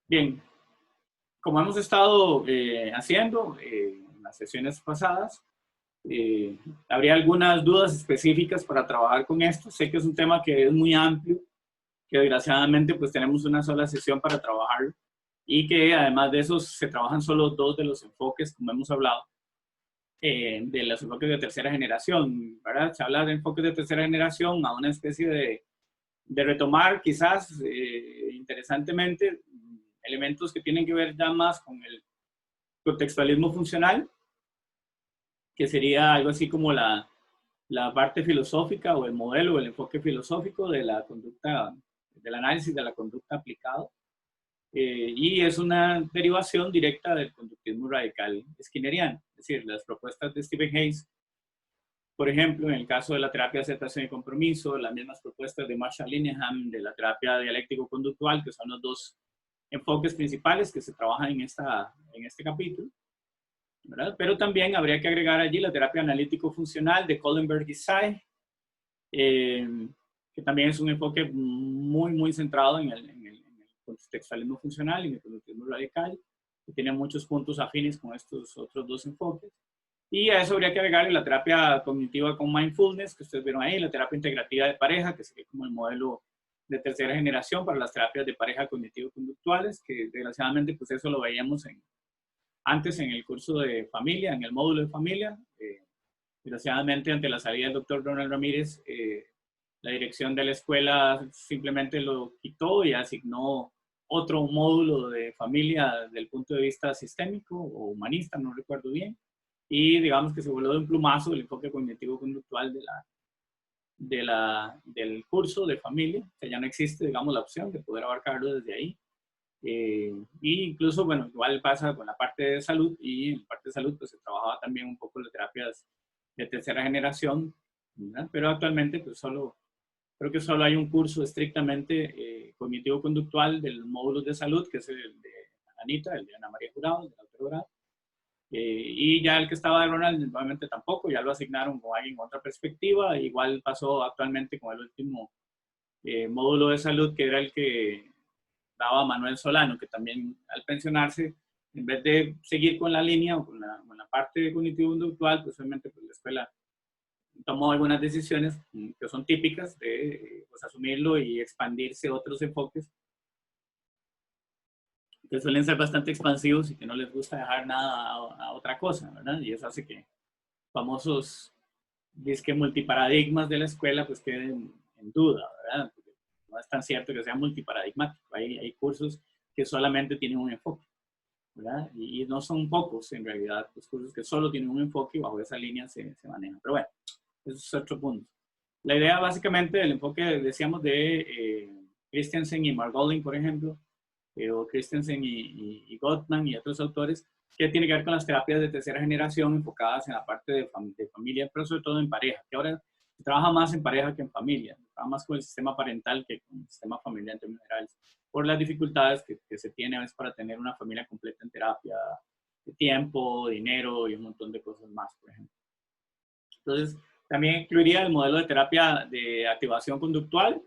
Bien, como hemos estado haciendo en las sesiones pasadas, eh, habría algunas dudas específicas para trabajar con esto. Sé que es un tema que es muy amplio, que desgraciadamente pues tenemos una sola sesión para trabajarlo y que además de eso se trabajan solo dos de los enfoques, como hemos hablado, de los enfoques de tercera generación, ¿verdad? Se habla de enfoques de tercera generación a una especie de retomar quizás interesantemente elementos que tienen que ver ya más con el contextualismo funcional, que sería algo así como la parte filosófica o el modelo o el enfoque filosófico de la conducta, del análisis de la conducta aplicado. Y es una derivación directa del conductismo radical skinneriano, es decir, las propuestas de Stephen Hayes, por ejemplo, en el caso de la terapia de aceptación y compromiso, las mismas propuestas de Marshall Linehan de la terapia dialéctico-conductual, que son los dos enfoques principales que se trabajan en este capítulo, ¿verdad? Pero también habría que agregar allí la terapia analítico-funcional de Kohlenberg y Tsai, eh, que también es un enfoque muy centrado en el contextualismo funcional y en el conductismo radical, que tiene muchos puntos afines con estos otros dos enfoques. Y a eso habría que agregarle la terapia cognitiva con mindfulness, que ustedes vieron ahí, la terapia integrativa de pareja, que sería como el modelo de tercera generación para las terapias de pareja cognitivo-conductuales, que desgraciadamente pues eso lo veíamos antes en el curso de familia, en el módulo de familia. Desgraciadamente, ante la salida del doctor Ronald Ramírez, la dirección de la escuela simplemente lo quitó y asignó otro módulo de familia desde el punto de vista sistémico o humanista, no recuerdo bien. Y digamos que se volvió de un plumazo el enfoque cognitivo-conductual del curso de familia, que ya no existe, digamos, la opción de poder abarcarlo desde ahí. Y incluso, bueno, igual pasa con la parte de salud, y en la parte de salud pues se trabajaba también un poco las terapias de tercera generación, ¿verdad? Pero actualmente pues creo que solo hay un curso estrictamente cognitivo-conductual del módulo de salud, que es el de Anita, el de Ana María Jurado, el de la grado. Y ya el que estaba de Ronald, nuevamente tampoco, ya lo asignaron con alguien con otra perspectiva. Igual pasó actualmente con el último módulo de salud, que era el que daba Manuel Solano, que también al pensionarse, en vez de seguir con la línea o con la parte cognitivo-conductual, pues obviamente pues, la escuela tomó algunas decisiones que son típicas de pues, asumirlo y expandirse otros enfoques que suelen ser bastante expansivos y que no les gusta dejar nada a otra cosa, ¿verdad? Y eso hace que famosos disque multiparadigmas de la escuela pues queden en duda, ¿verdad? Porque no es tan cierto que sea multiparadigmático. Hay cursos que solamente tienen un enfoque, ¿verdad? Y no son pocos en realidad los cursos que solo tienen un enfoque y bajo esa línea se manejan. Pero bueno, eso es otro punto. La idea básicamente del enfoque, decíamos, de Christensen y Margolin, por ejemplo, o Christensen y Gottman y otros autores, que tiene que ver con las terapias de tercera generación enfocadas en la parte de familia, pero sobre todo en pareja, que ahora se trabaja más en pareja que en familia, se trabaja más con el sistema parental que con el sistema familiar en términos generales, por las dificultades que se tiene a veces para tener una familia completa en terapia, de tiempo, dinero y un montón de cosas más, por ejemplo. Entonces, también incluiría el modelo de terapia de activación conductual,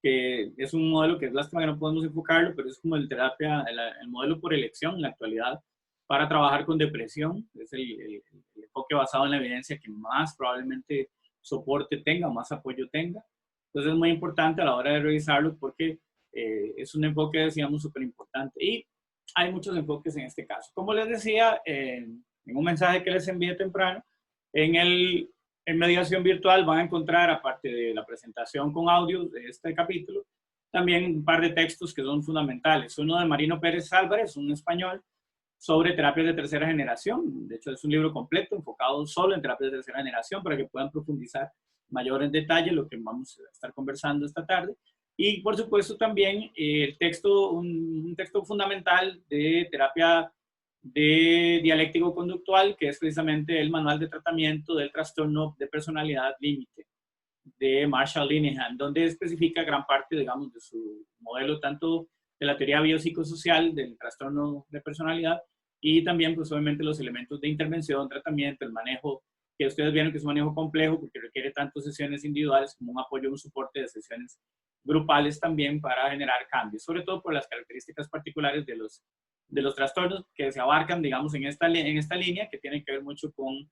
que es un modelo que es lástima que no podemos enfocarlo, pero es como el modelo por elección en la actualidad para trabajar con depresión. Es el enfoque basado en la evidencia que más probablemente soporte tenga, más apoyo tenga. Entonces es muy importante a la hora de revisarlo porque es un enfoque, decíamos, súper importante. Y hay muchos enfoques en este caso. Como les decía, en un mensaje que les envié temprano, en mediación virtual van a encontrar, aparte de la presentación con audio de este capítulo, también un par de textos que son fundamentales. Uno de Marino Pérez Álvarez, un español, sobre terapias de tercera generación. De hecho, es un libro completo enfocado solo en terapias de tercera generación para que puedan profundizar mayor en detalle lo que vamos a estar conversando esta tarde. Y, por supuesto, también el texto, un texto fundamental de terapia de dialéctico conductual, que es precisamente el manual de tratamiento del trastorno de personalidad límite de Marshall Linehan, donde especifica gran parte, digamos, de su modelo, tanto de la teoría biopsicosocial del trastorno de personalidad y también, pues, obviamente, los elementos de intervención, tratamiento, el manejo, que ustedes vieron que es un manejo complejo porque requiere tanto sesiones individuales como un apoyo, un soporte de sesiones grupales también para generar cambios, sobre todo por las características particulares de los trastornos que se abarcan, digamos, en esta línea, que tienen que ver mucho con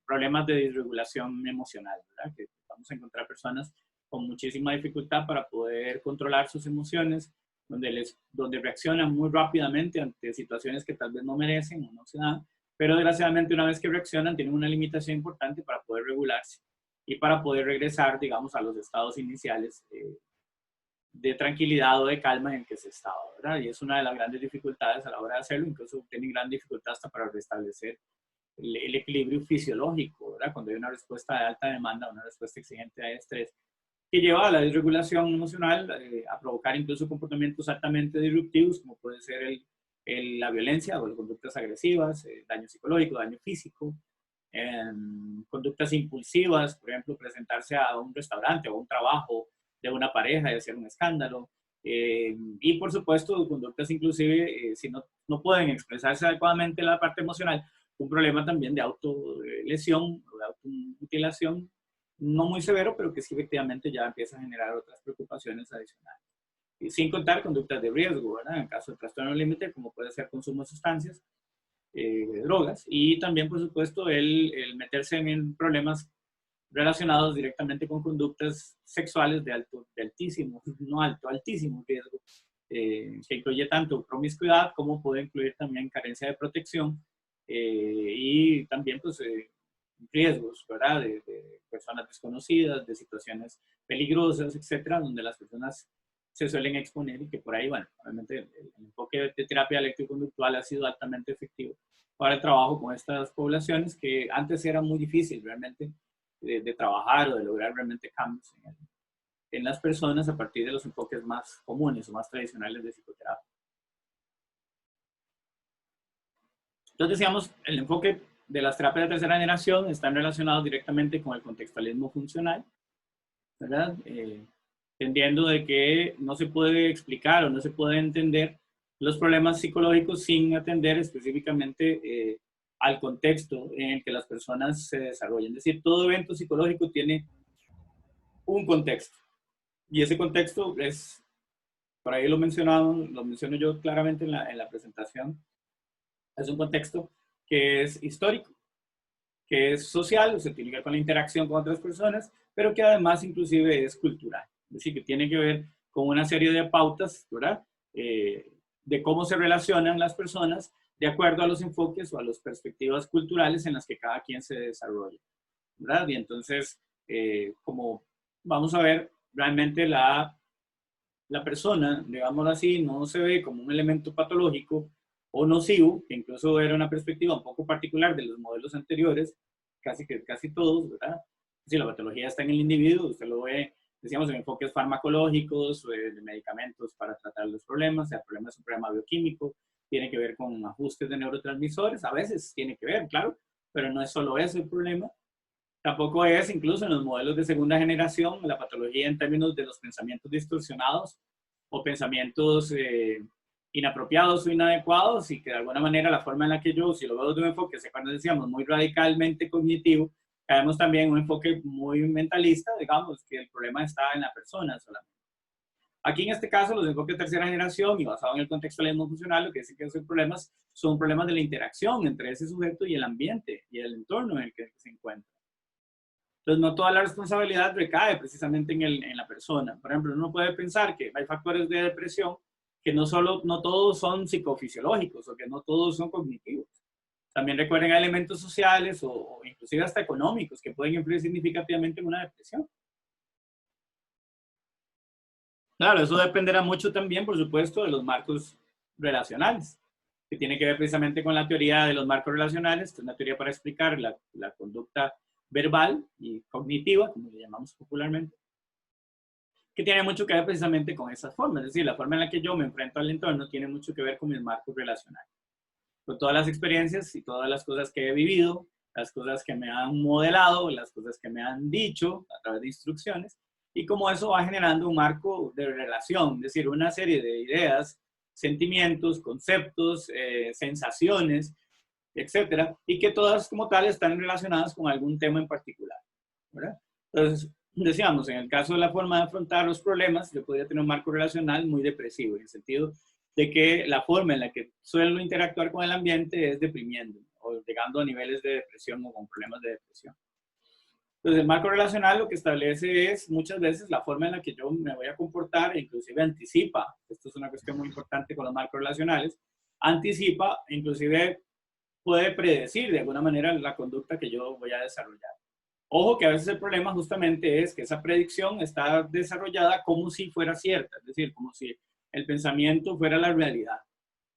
problemas de disregulación emocional, ¿verdad? Que vamos a encontrar personas con muchísima dificultad para poder controlar sus emociones, donde reaccionan muy rápidamente ante situaciones que tal vez no merecen o no se dan, pero desgraciadamente una vez que reaccionan tienen una limitación importante para poder regularse y para poder regresar, digamos, a los estados iniciales de tranquilidad o de calma en el que se estaba, ¿verdad? Y es una de las grandes dificultades a la hora de hacerlo, incluso tienen gran dificultad hasta para restablecer el equilibrio fisiológico, ¿verdad? Cuando hay una respuesta de alta demanda, una respuesta exigente de estrés, que lleva a la disregulación emocional, a provocar incluso comportamientos altamente disruptivos, como puede ser la violencia o las conductas agresivas, daño psicológico, daño físico, conductas impulsivas, por ejemplo, presentarse a un restaurante o a un trabajo de una pareja y hacer un escándalo. Y por supuesto, conductas inclusive, si no pueden expresarse adecuadamente la parte emocional, un problema también de autolesión o de automutilación, no muy severo, pero que sí efectivamente ya empieza a generar otras preocupaciones adicionales. Y sin contar conductas de riesgo, ¿verdad? En caso de trastorno límite, como puede ser consumo de sustancias, de drogas, y también, por supuesto, el meterse en problemas relacionados directamente con conductas sexuales de altísimo, no alto, altísimo riesgo, que incluye tanto promiscuidad como puede incluir también carencia de protección y también pues riesgos, ¿verdad? De personas desconocidas, de situaciones peligrosas, etcétera, donde las personas se suelen exponer y que por ahí, bueno, obviamente el enfoque de terapia electroconductual ha sido altamente efectivo para el trabajo con estas poblaciones que antes era muy difícil realmente de trabajar o de lograr realmente cambios en las personas a partir de los enfoques más comunes o más tradicionales de psicoterapia. Entonces, decíamos, el enfoque de las terapias de tercera generación están relacionados directamente con el contextualismo funcional, ¿verdad? Entendiendo de que no se puede explicar o no se puede entender los problemas psicológicos sin atender específicamente al contexto en el que las personas se desarrollan. Es decir, todo evento psicológico tiene un contexto y ese contexto es, por ahí lo menciono yo claramente en la presentación, es un contexto que es histórico, que es social, o sea, tiene que ver con la interacción con otras personas, pero que además inclusive es cultural. Es decir, que tiene que ver con una serie de pautas, ¿verdad? De cómo se relacionan las personas de acuerdo a los enfoques o a las perspectivas culturales en las que cada quien se desarrolla, ¿verdad? Y entonces, como vamos a ver, realmente la persona, digámoslo así, no se ve como un elemento patológico o nocivo, que incluso era una perspectiva un poco particular de los modelos anteriores, casi todos, ¿verdad? Si la patología está en el individuo, usted lo ve, decíamos, en enfoques farmacológicos, de medicamentos para tratar los problemas, o sea, el problema es un problema bioquímico, tiene que ver con ajustes de neurotransmisores, a veces tiene que ver, claro, pero no es solo eso el problema. Tampoco es, incluso en los modelos de segunda generación, la patología en términos de los pensamientos distorsionados o pensamientos inapropiados o inadecuados, y que de alguna manera la forma en la que yo, si lo veo de un enfoque, cuando decíamos, muy radicalmente cognitivo, caemos también en un enfoque muy mentalista, digamos, que el problema está en la persona solamente. Aquí en este caso, los enfoques de tercera generación y basado en el contextualismo funcional, lo que dicen que esos problemas son problemas de la interacción entre ese sujeto y el ambiente y el entorno en el que se encuentra. Entonces, no toda la responsabilidad recae precisamente en la persona. Por ejemplo, uno puede pensar que hay factores de depresión que no todos son psicofisiológicos o que no todos son cognitivos. También recuerden a elementos sociales o inclusive hasta económicos que pueden influir significativamente en una depresión. Claro, eso dependerá mucho también, por supuesto, de los marcos relacionales, que tiene que ver precisamente con la teoría de los marcos relacionales, que es una teoría para explicar la conducta verbal y cognitiva, como le llamamos popularmente, que tiene mucho que ver precisamente con esas formas. Es decir, la forma en la que yo me enfrento al entorno tiene mucho que ver con mis marcos relacionales. Con todas las experiencias y todas las cosas que he vivido, las cosas que me han modelado, las cosas que me han dicho a través de instrucciones, y cómo eso va generando un marco de relación, es decir, una serie de ideas, sentimientos, conceptos, sensaciones, etcétera, y que todas como tal están relacionadas con algún tema en particular, ¿verdad? Entonces, decíamos, en el caso de la forma de afrontar los problemas, yo podría tener un marco relacional muy depresivo, en el sentido de que la forma en la que suelo interactuar con el ambiente es deprimiendo o llegando a niveles de depresión o con problemas de depresión. Entonces, el marco relacional lo que establece es muchas veces la forma en la que yo me voy a comportar, e inclusive anticipa, esto es una cuestión muy importante con los marcos relacionales, anticipa, inclusive puede predecir de alguna manera la conducta que yo voy a desarrollar. Ojo que a veces el problema justamente es que esa predicción está desarrollada como si fuera cierta, es decir, como si el pensamiento fuera la realidad.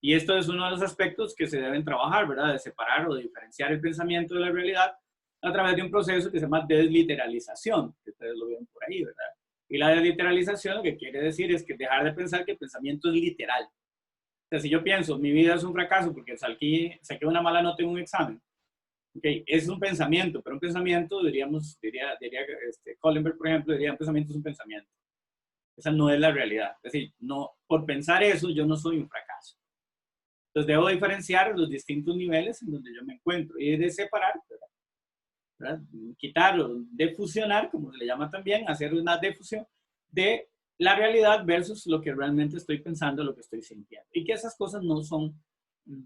Y esto es uno de los aspectos que se deben trabajar, ¿verdad? De separar o de diferenciar el pensamiento de la realidad a través de un proceso que se llama desliteralización, que ustedes lo ven por ahí, ¿verdad? Y la desliteralización lo que quiere decir es que dejar de pensar que el pensamiento es literal. O sea, si yo pienso, mi vida es un fracaso porque saqué una mala nota en un examen, okay, es un pensamiento, pero un pensamiento, diría Kohlenberg, por ejemplo, diría un pensamiento es un pensamiento. Esa no es la realidad. Es decir, no, por pensar eso, yo no soy un fracaso. Entonces, debo diferenciar los distintos niveles en donde yo me encuentro y de separar, ¿verdad? Quitar o defusionar, como se le llama también, hacer una defusión de la realidad versus lo que realmente estoy pensando, lo que estoy sintiendo. Y que esas cosas no son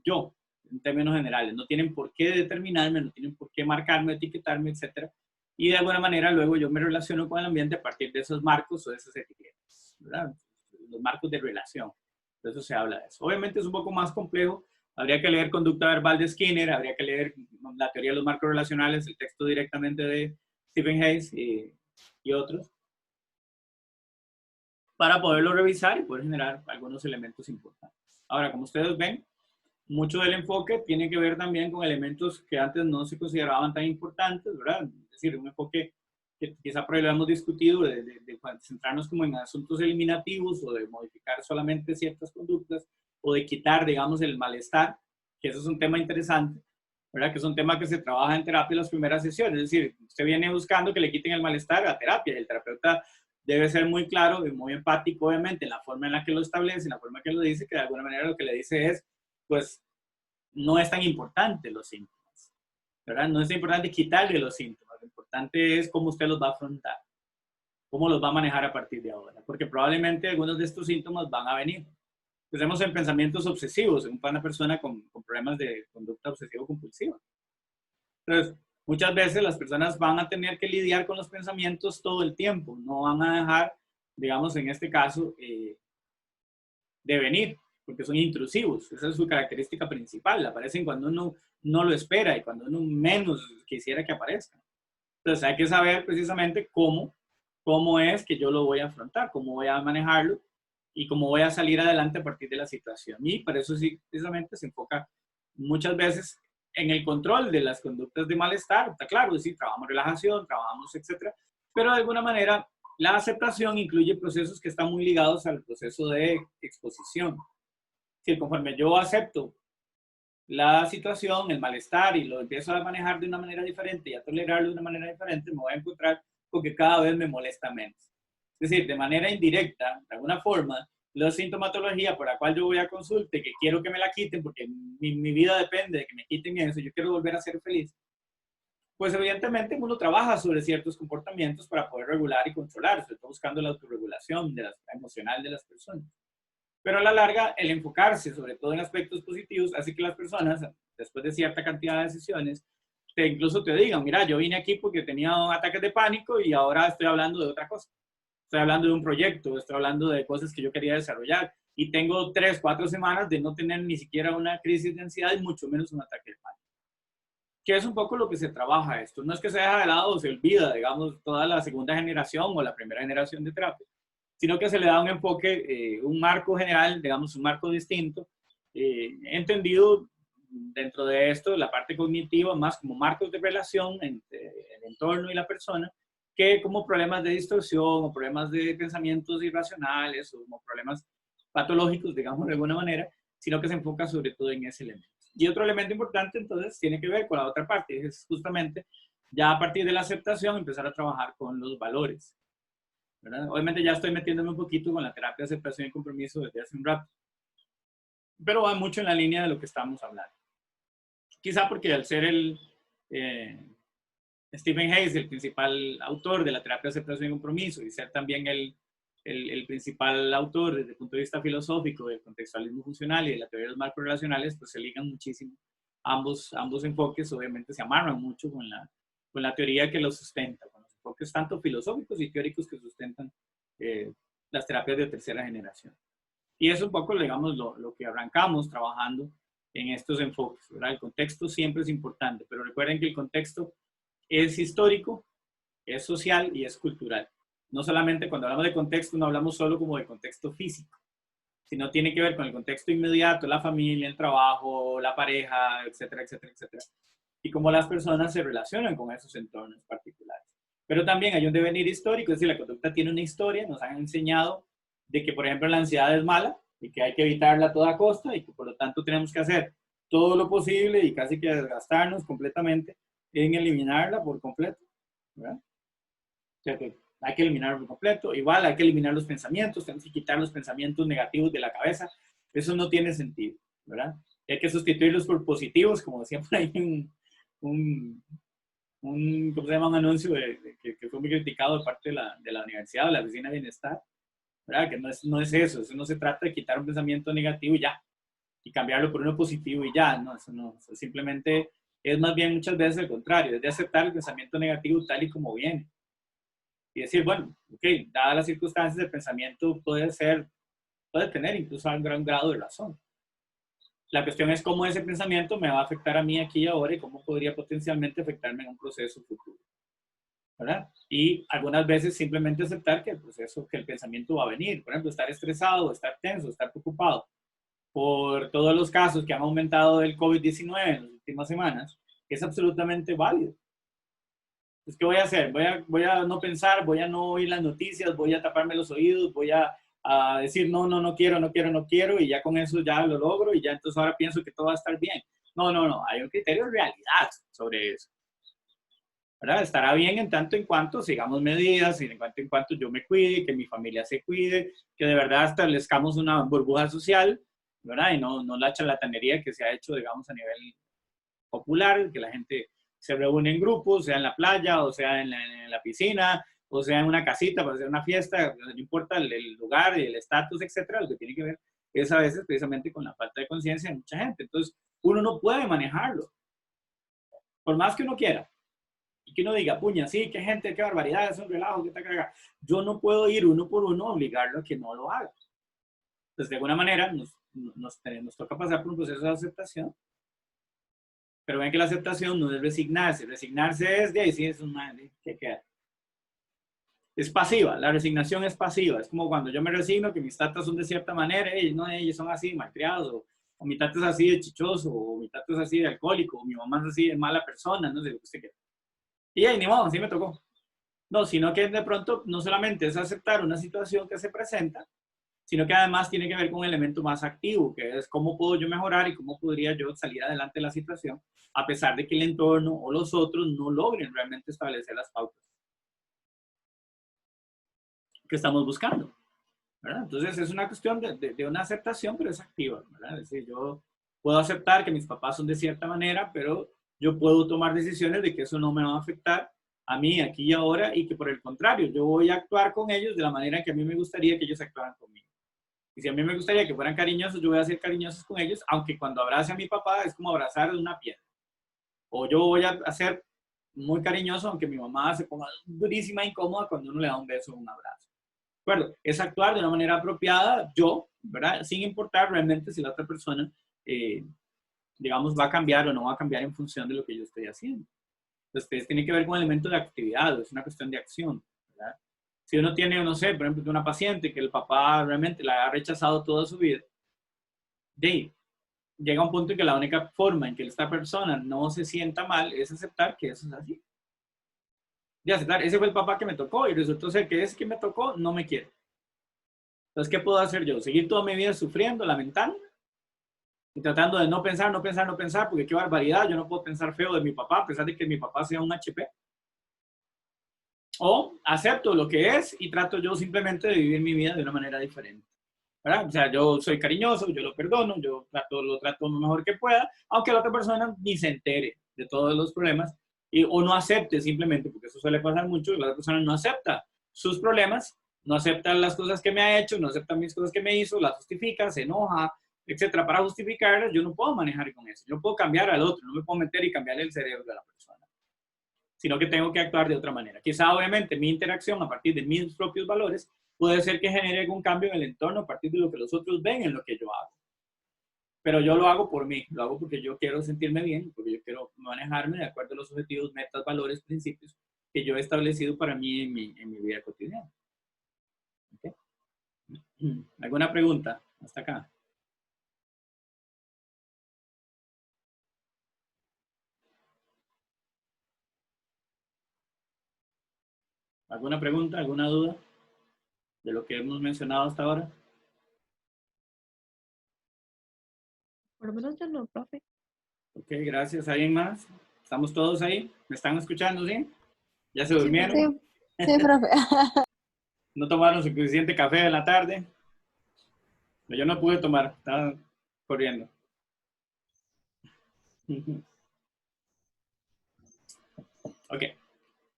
yo, en términos generales, no tienen por qué determinarme, no tienen por qué marcarme, etiquetarme, etcétera. Y de alguna manera luego yo me relaciono con el ambiente a partir de esos marcos o de esas etiquetas, ¿verdad? Los marcos de relación. De eso se habla de eso. Obviamente es un poco más complejo. Habría que leer Conducta Verbal de Skinner, habría que leer la teoría de los marcos relacionales, el texto directamente de Stephen Hayes y otros, para poderlo revisar y poder generar algunos elementos importantes. Ahora, como ustedes ven, mucho del enfoque tiene que ver también con elementos que antes no se consideraban tan importantes, ¿verdad? Es decir, un enfoque que quizá por ahí lo hemos discutido, de centrarnos como en asuntos eliminativos o de modificar solamente ciertas conductas o de quitar, digamos, el malestar, que eso es un tema interesante, ¿verdad? Que es un tema que se trabaja en terapia en las primeras sesiones, es decir, usted viene buscando que le quiten el malestar a terapia y el terapeuta debe ser muy claro y muy empático, obviamente, en la forma en la que lo establece, en la forma en que lo dice, que de alguna manera lo que le dice es, pues, no es tan importante los síntomas, ¿verdad? No es importante quitarle los síntomas, lo importante es cómo usted los va a afrontar, cómo los va a manejar a partir de ahora, porque probablemente algunos de estos síntomas van a venir. Pensemos en pensamientos obsesivos, en una persona con problemas de conducta obsesivo-compulsiva. Entonces, muchas veces las personas van a tener que lidiar con los pensamientos todo el tiempo, no van a dejar, digamos, en este caso, de venir, porque son intrusivos. Esa es su característica principal. Aparecen cuando uno no lo espera y cuando uno menos quisiera que aparezcan. Entonces hay que saber precisamente cómo es que yo lo voy a afrontar, cómo voy a manejarlo y cómo voy a salir adelante a partir de la situación. Y por eso sí, precisamente se enfoca muchas veces en el control de las conductas de malestar. Está claro, sí, trabajamos relajación, trabajamos, etcétera, pero de alguna manera la aceptación incluye procesos que están muy ligados al proceso de exposición. Si conforme yo acepto la situación, el malestar y lo empiezo a manejar de una manera diferente y a tolerarlo de una manera diferente, me voy a encontrar con que cada vez me molesta menos. Es decir, de manera indirecta, de alguna forma, la sintomatología por la cual yo voy a consulta y que quiero que me la quiten porque mi vida depende de que me quiten eso, yo quiero volver a ser feliz, pues evidentemente uno trabaja sobre ciertos comportamientos para poder regular y controlar, sobre todo buscando la autorregulación emocional de las personas. Pero a la larga, el enfocarse sobre todo en aspectos positivos hace que las personas, después de cierta cantidad de sesiones, incluso te digan, mira, yo vine aquí porque tenía ataques de pánico y ahora estoy hablando de otra cosa. Estoy hablando de un proyecto, estoy hablando de cosas que yo quería desarrollar y tengo 3, 4 semanas de no tener ni siquiera una crisis de ansiedad y mucho menos un ataque de pánico. Que es un poco lo que se trabaja esto. No es que se deja de lado o se olvida, digamos, toda la segunda generación o la primera generación de terapia, sino que se le da un enfoque, un marco general, digamos, un marco distinto, entendido dentro de esto, la parte cognitiva, más como marcos de relación entre el entorno y la persona, que como problemas de distorsión o problemas de pensamientos irracionales o como problemas patológicos, digamos, de alguna manera, sino que se enfoca sobre todo en ese elemento. Y otro elemento importante, entonces, tiene que ver con la otra parte, es justamente ya a partir de la aceptación empezar a trabajar con los valores, ¿verdad? Obviamente ya estoy metiéndome un poquito con la terapia de aceptación y compromiso desde hace un rato, pero va mucho en la línea de lo que estamos hablando. Quizá porque al ser Stephen Hayes, el principal autor de la terapia de aceptación y compromiso, y ser también el principal autor desde el punto de vista filosófico del contextualismo funcional y de la teoría de los marcos relacionales, pues se ligan muchísimo. Ambos enfoques obviamente se amarran mucho con la teoría que los sustenta, con los enfoques tanto filosóficos y teóricos que sustentan las terapias de tercera generación. Y es un poco, digamos, lo que arrancamos trabajando en estos enfoques, ¿verdad? El contexto siempre es importante, pero recuerden que el contexto es histórico, es social y es cultural. No solamente cuando hablamos de contexto, no hablamos solo como de contexto físico, sino tiene que ver con el contexto inmediato, la familia, el trabajo, la pareja, etcétera, etcétera, etcétera. Y cómo las personas se relacionan con esos entornos particulares. Pero también hay un devenir histórico, es decir, la conducta tiene una historia, nos han enseñado de que, por ejemplo, la ansiedad es mala y que hay que evitarla a toda costa y que por lo tanto tenemos que hacer todo lo posible y casi que desgastarnos completamente en eliminarla por completo, ¿verdad? O sea que hay que eliminarlo por completo. Igual hay que eliminar los pensamientos, tenemos que quitar los pensamientos negativos de la cabeza. Eso no tiene sentido, ¿verdad? Y hay que sustituirlos por positivos, como decía por ahí ¿cómo se llama? Un anuncio que fue muy criticado de parte de la universidad, de la oficina de bienestar, ¿verdad? Que no es eso no se trata de quitar un pensamiento negativo y ya, y cambiarlo por uno positivo y ya, no, eso simplemente es más bien muchas veces el contrario, es de aceptar el pensamiento negativo tal y como viene. Y decir, bueno, ok, dadas las circunstancias, el pensamiento puede tener incluso un gran grado de razón. La cuestión es cómo ese pensamiento me va a afectar a mí aquí y ahora y cómo podría potencialmente afectarme en un proceso futuro, ¿verdad? Y algunas veces simplemente aceptar que el pensamiento va a venir. Por ejemplo, estar estresado, estar tenso, estar preocupado por todos los casos que han aumentado del COVID-19 en las últimas semanas, es absolutamente válido. Entonces, ¿qué voy a hacer? Voy a no pensar, voy a no oír las noticias, voy a taparme los oídos, voy a decir no quiero, y ya con eso ya lo logro y ya entonces ahora pienso que todo va a estar bien. No, hay un criterio de realidad sobre eso, ¿verdad? Estará bien en tanto en cuanto sigamos medidas, y en cuanto yo me cuide, que mi familia se cuide, que de verdad establezcamos una burbuja social, ¿verdad? Y no la charlatanería que se ha hecho, digamos, a nivel popular, que la gente se reúne en grupos, sea en la playa, o sea en la piscina, o sea en una casita para hacer una fiesta, no importa el lugar, el estatus, etcétera, lo que tiene que ver es a veces precisamente con la falta de conciencia de mucha gente. Entonces, uno no puede manejarlo, por más que uno quiera. Y que uno diga, puña, sí, qué gente, qué barbaridad, es un relajo, qué tal, yo no puedo ir uno por uno a obligarlo a que no lo haga. Entonces, de alguna manera, nos toca pasar por un proceso de aceptación. Pero ven que la aceptación no es resignarse. Resignarse es de ahí, sí, es un madre, ¿qué queda? Es pasiva, la resignación es pasiva. Es como cuando yo me resigno que mis tatas son de cierta manera, ellos son así, malcriados, o mi tata es así de chichoso, o mi tata es así de alcohólico, o mi mamá es así de mala persona, no sé lo que usted quiera. Y ahí, ni modo, así me tocó. No, sino que de pronto no solamente es aceptar una situación que se presenta, sino que además tiene que ver con un elemento más activo, que es cómo puedo yo mejorar y cómo podría yo salir adelante de la situación, a pesar de que el entorno o los otros no logren realmente establecer las pautas que estamos buscando, ¿verdad? Entonces es una cuestión de una aceptación, pero es activa, ¿verdad? Es decir, yo puedo aceptar que mis papás son de cierta manera, pero yo puedo tomar decisiones de que eso no me va a afectar a mí aquí y ahora, y que por el contrario, yo voy a actuar con ellos de la manera que a mí me gustaría que ellos actuaran conmigo. Y si a mí me gustaría que fueran cariñosos, yo voy a ser cariñosos con ellos, aunque cuando abrace a mi papá es como abrazar una piedra. O yo voy a ser muy cariñoso, aunque mi mamá se ponga durísima e incómoda cuando uno le da un beso o un abrazo. ¿De acuerdo? Es actuar de una manera apropiada, yo, ¿verdad? Sin importar realmente si la otra persona, digamos, va a cambiar o no va a cambiar en función de lo que yo estoy haciendo. Entonces, tiene que ver con el elemento de actividad, es una cuestión de acción, ¿verdad? Si uno tiene, no sé, por ejemplo, una paciente que el papá realmente la ha rechazado toda su vida, llega un punto en que la única forma en que esta persona no se sienta mal es aceptar que eso es así. De aceptar, ese fue el papá que me tocó y resultó ser que ese que me tocó no me quiere. Entonces, ¿qué puedo hacer yo? ¿Seguir toda mi vida sufriendo, lamentando? Y tratando de no pensar, porque qué barbaridad, yo no puedo pensar feo de mi papá, a pesar de que mi papá sea un HP. O acepto lo que es y trato yo simplemente de vivir mi vida de una manera diferente, ¿verdad? O sea, yo soy cariñoso, yo lo perdono, yo lo trato lo mejor que pueda, aunque la otra persona ni se entere de todos los problemas o no acepte simplemente, porque eso suele pasar mucho, la persona no acepta sus problemas, no acepta las cosas que me ha hecho, no acepta mis cosas que me hizo, las justifica, se enoja, etcétera. Para justificarlas, yo no puedo manejar con eso, yo no puedo cambiar al otro, no me puedo meter y cambiarle el cerebro de la persona, sino que tengo que actuar de otra manera. Quizá, obviamente, mi interacción a partir de mis propios valores puede ser que genere algún cambio en el entorno a partir de lo que los otros ven en lo que yo hago. Pero yo lo hago por mí, lo hago porque yo quiero sentirme bien, porque yo quiero manejarme de acuerdo a los objetivos, metas, valores, principios que yo he establecido para mí en mi vida cotidiana. ¿Okay? ¿Alguna pregunta hasta acá? ¿Alguna pregunta, alguna duda de lo que hemos mencionado hasta ahora? Por lo menos yo no, profe. Ok, gracias. ¿Alguien más? ¿Estamos todos ahí? ¿Me están escuchando, sí? ¿Ya se Sí, profe. durmieron? Sí, profe. ¿No tomaron suficiente café en la tarde? Yo no pude tomar, estaba corriendo. Ok.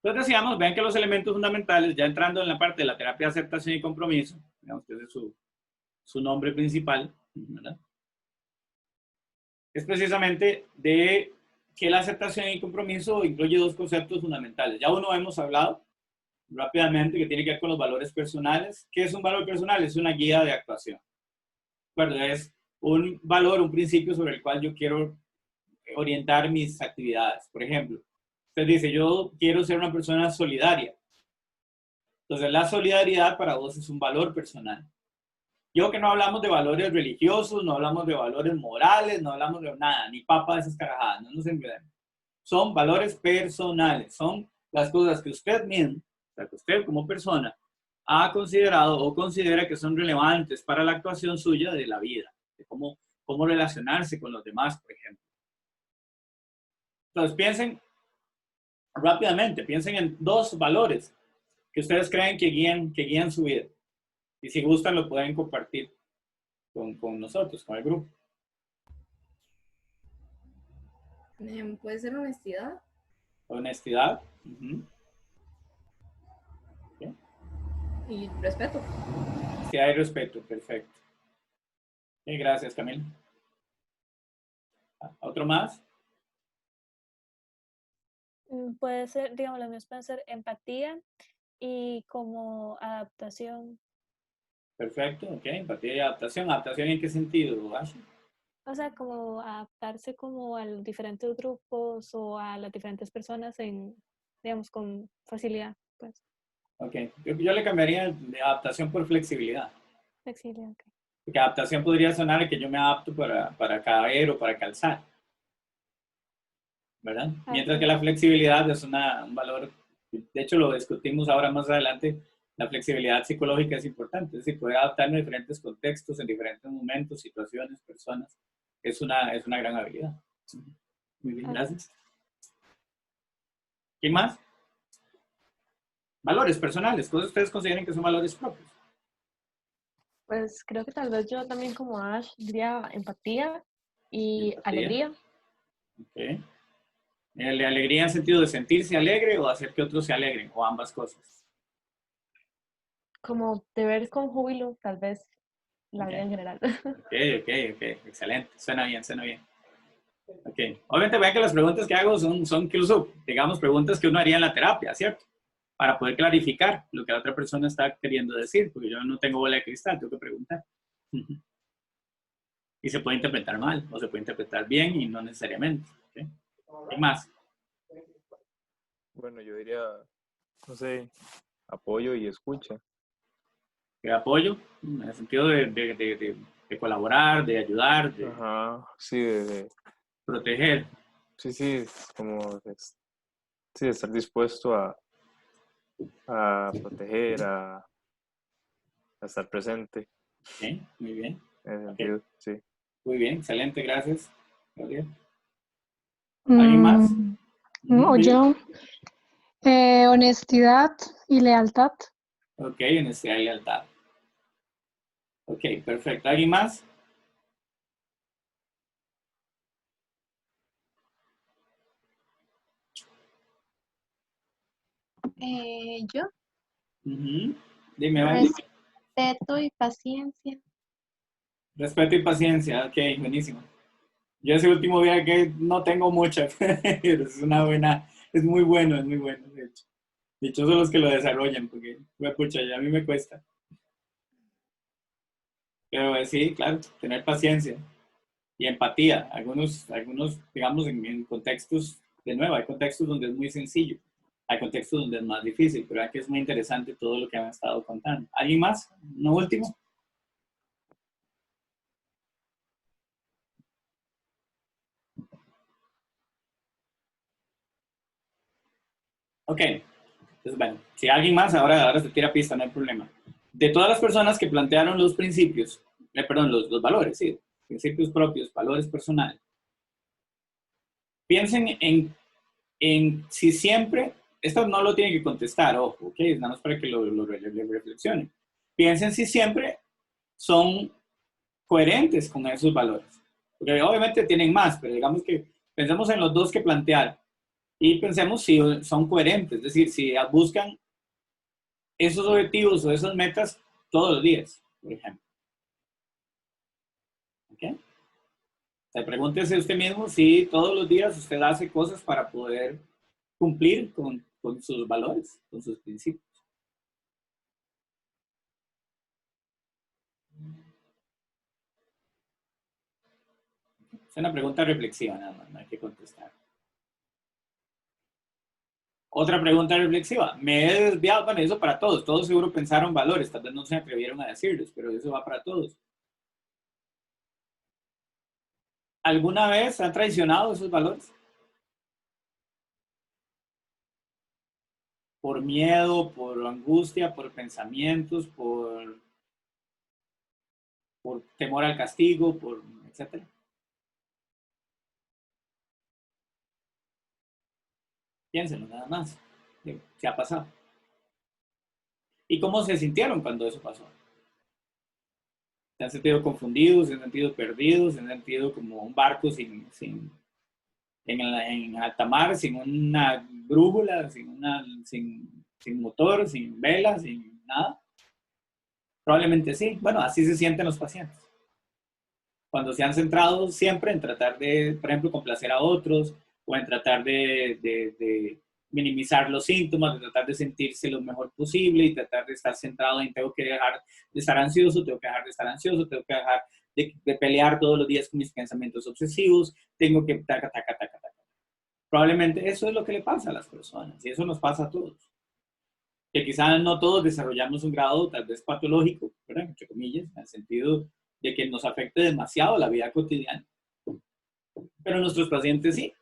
Entonces decíamos, vean que los elementos fundamentales, ya entrando en la parte de la terapia de aceptación y compromiso, digamos que ese es su nombre principal, ¿verdad? Es precisamente de que la aceptación y compromiso incluye dos conceptos fundamentales. Ya uno hemos hablado rápidamente que tiene que ver con los valores personales. ¿Qué es un valor personal? Es una guía de actuación. Bueno, es un valor, un principio sobre el cual yo quiero orientar mis actividades. Por ejemplo, usted dice, yo quiero ser una persona solidaria. Entonces, la solidaridad para vos es un valor personal. Yo que no hablamos de valores religiosos, no hablamos de valores morales, no hablamos de nada, ni papa de esas carajadas, no nos enredemos. Son valores personales, son las cosas que usted mismo, o sea, que usted como persona, ha considerado o considera que son relevantes para la actuación suya de la vida, de cómo relacionarse con los demás, por ejemplo. Entonces, piensen rápidamente, piensen en dos valores que ustedes creen que guían su vida. Y si gustan, lo pueden compartir con nosotros, con el grupo. Puede ser honestidad. Honestidad. Okay. Y respeto. Sí, hay respeto, perfecto. Gracias, Camila. ¿Otro más? Puede ser, digamos, los míos pueden ser empatía y como adaptación. Perfecto, ok. Empatía y adaptación. ¿Adaptación en qué sentido, Ashley? O sea, como adaptarse como a los diferentes grupos o a las diferentes personas digamos, con facilidad, pues. Ok. Yo le cambiaría de adaptación por flexibilidad. Flexibilidad, ok. Porque adaptación podría sonar que yo me adapto para caer o para calzar, ¿verdad? Mientras que la flexibilidad es un valor, de hecho lo discutimos ahora más adelante, la flexibilidad psicológica es importante, es decir, poder adaptarme a diferentes contextos, en diferentes momentos, situaciones, personas, es una gran habilidad. Muy bien, gracias. ¿Quién más? Valores personales, cosas que ustedes consideren que son valores propios. Pues creo que tal vez yo también como Ash diría empatía y Empatía. alegría. Ok. ¿Alegría en sentido de sentirse alegre o hacer que otros se alegren? O ambas cosas. Como de ver con júbilo tal vez la Okay. vida en general. Ok. Excelente. Suena bien. Ok. Obviamente vean que las preguntas que hago son incluso, digamos, preguntas que uno haría en la terapia, ¿cierto? Para poder clarificar lo que la otra persona está queriendo decir, porque yo no tengo bola de cristal, tengo que preguntar. Y se puede interpretar mal o se puede interpretar bien y no necesariamente. ¿Okay? ¿Qué más? Bueno, yo diría, no sé, apoyo y escucha. De apoyo, en el sentido de colaborar, de ayudar, de Sí, de proteger. sí, como sí, de estar dispuesto a proteger, a estar presente. Okay, muy bien. En ese sentido, sí. Muy bien, excelente, gracias. Gabriel. ¿Alguien más? O yo, honestidad y lealtad. Ok, honestidad y lealtad. Ok, perfecto. ¿Alguien más? Yo, Ujú. Dime, Vale. respeto y paciencia. Respeto y paciencia. Ok, buenísimo. Yo ese último día que no tengo mucha, pero es una buena, es muy bueno, de hecho. Dichosos los que lo desarrollan, porque, pucha, ya a mí me cuesta. Pero sí, claro, tener paciencia y empatía. Algunos digamos, en contextos, de nuevo, hay contextos donde es muy sencillo, hay contextos donde es más difícil, pero aquí es muy interesante todo lo que han estado contando. ¿Alguien más? ¿No último? Ok, entonces bueno, si alguien más, ahora se tira pista, no hay problema. De todas las personas que plantearon los principios, perdón, los valores, sí, principios propios, valores personales, piensen en si siempre, esto no lo tienen que contestar, ojo, ok, nada más para que lo reflexionen. Piensen si siempre son coherentes con esos valores. Porque obviamente tienen más, pero digamos que pensemos en los dos que plantearon y pensemos si son coherentes, es decir, si buscan esos objetivos o esas metas todos los días, por ejemplo. ¿Ok? O sea, pregúntese usted mismo si todos los días usted hace cosas para poder cumplir con sus valores, con sus principios. Es una pregunta reflexiva, nada más, no hay que contestar. Otra pregunta reflexiva. Me he desviado, bueno, eso para todos. Todos seguro pensaron valores, tal vez no se atrevieron a decirlos, pero eso va para todos. ¿Alguna vez han traicionado esos valores? Por miedo, por angustia, por pensamientos, por temor al castigo, por etcétera. Piénsenlo nada más. ¿Qué ha pasado? ¿Y cómo se sintieron cuando eso pasó? ¿Se han sentido confundidos? ¿Se han sentido perdidos? ¿Se han sentido como un barco en alta mar, sin una brújula, sin motor, sin vela, sin nada? Probablemente sí. Bueno, así se sienten los pacientes. Cuando se han centrado siempre en tratar de, por ejemplo, complacer a otros o en tratar de minimizar los síntomas, de tratar de sentirse lo mejor posible y tratar de estar centrado en tengo que dejar de estar ansioso, tengo que dejar de estar ansioso, tengo que dejar de pelear todos los días con mis pensamientos obsesivos, tengo que taca, taca, taca, taca. Probablemente eso es lo que le pasa a las personas y eso nos pasa a todos. Que quizás no todos desarrollamos un grado tal vez patológico, ¿verdad? Entre comillas, en el sentido de que nos afecte demasiado la vida cotidiana. Pero nuestros pacientes sí.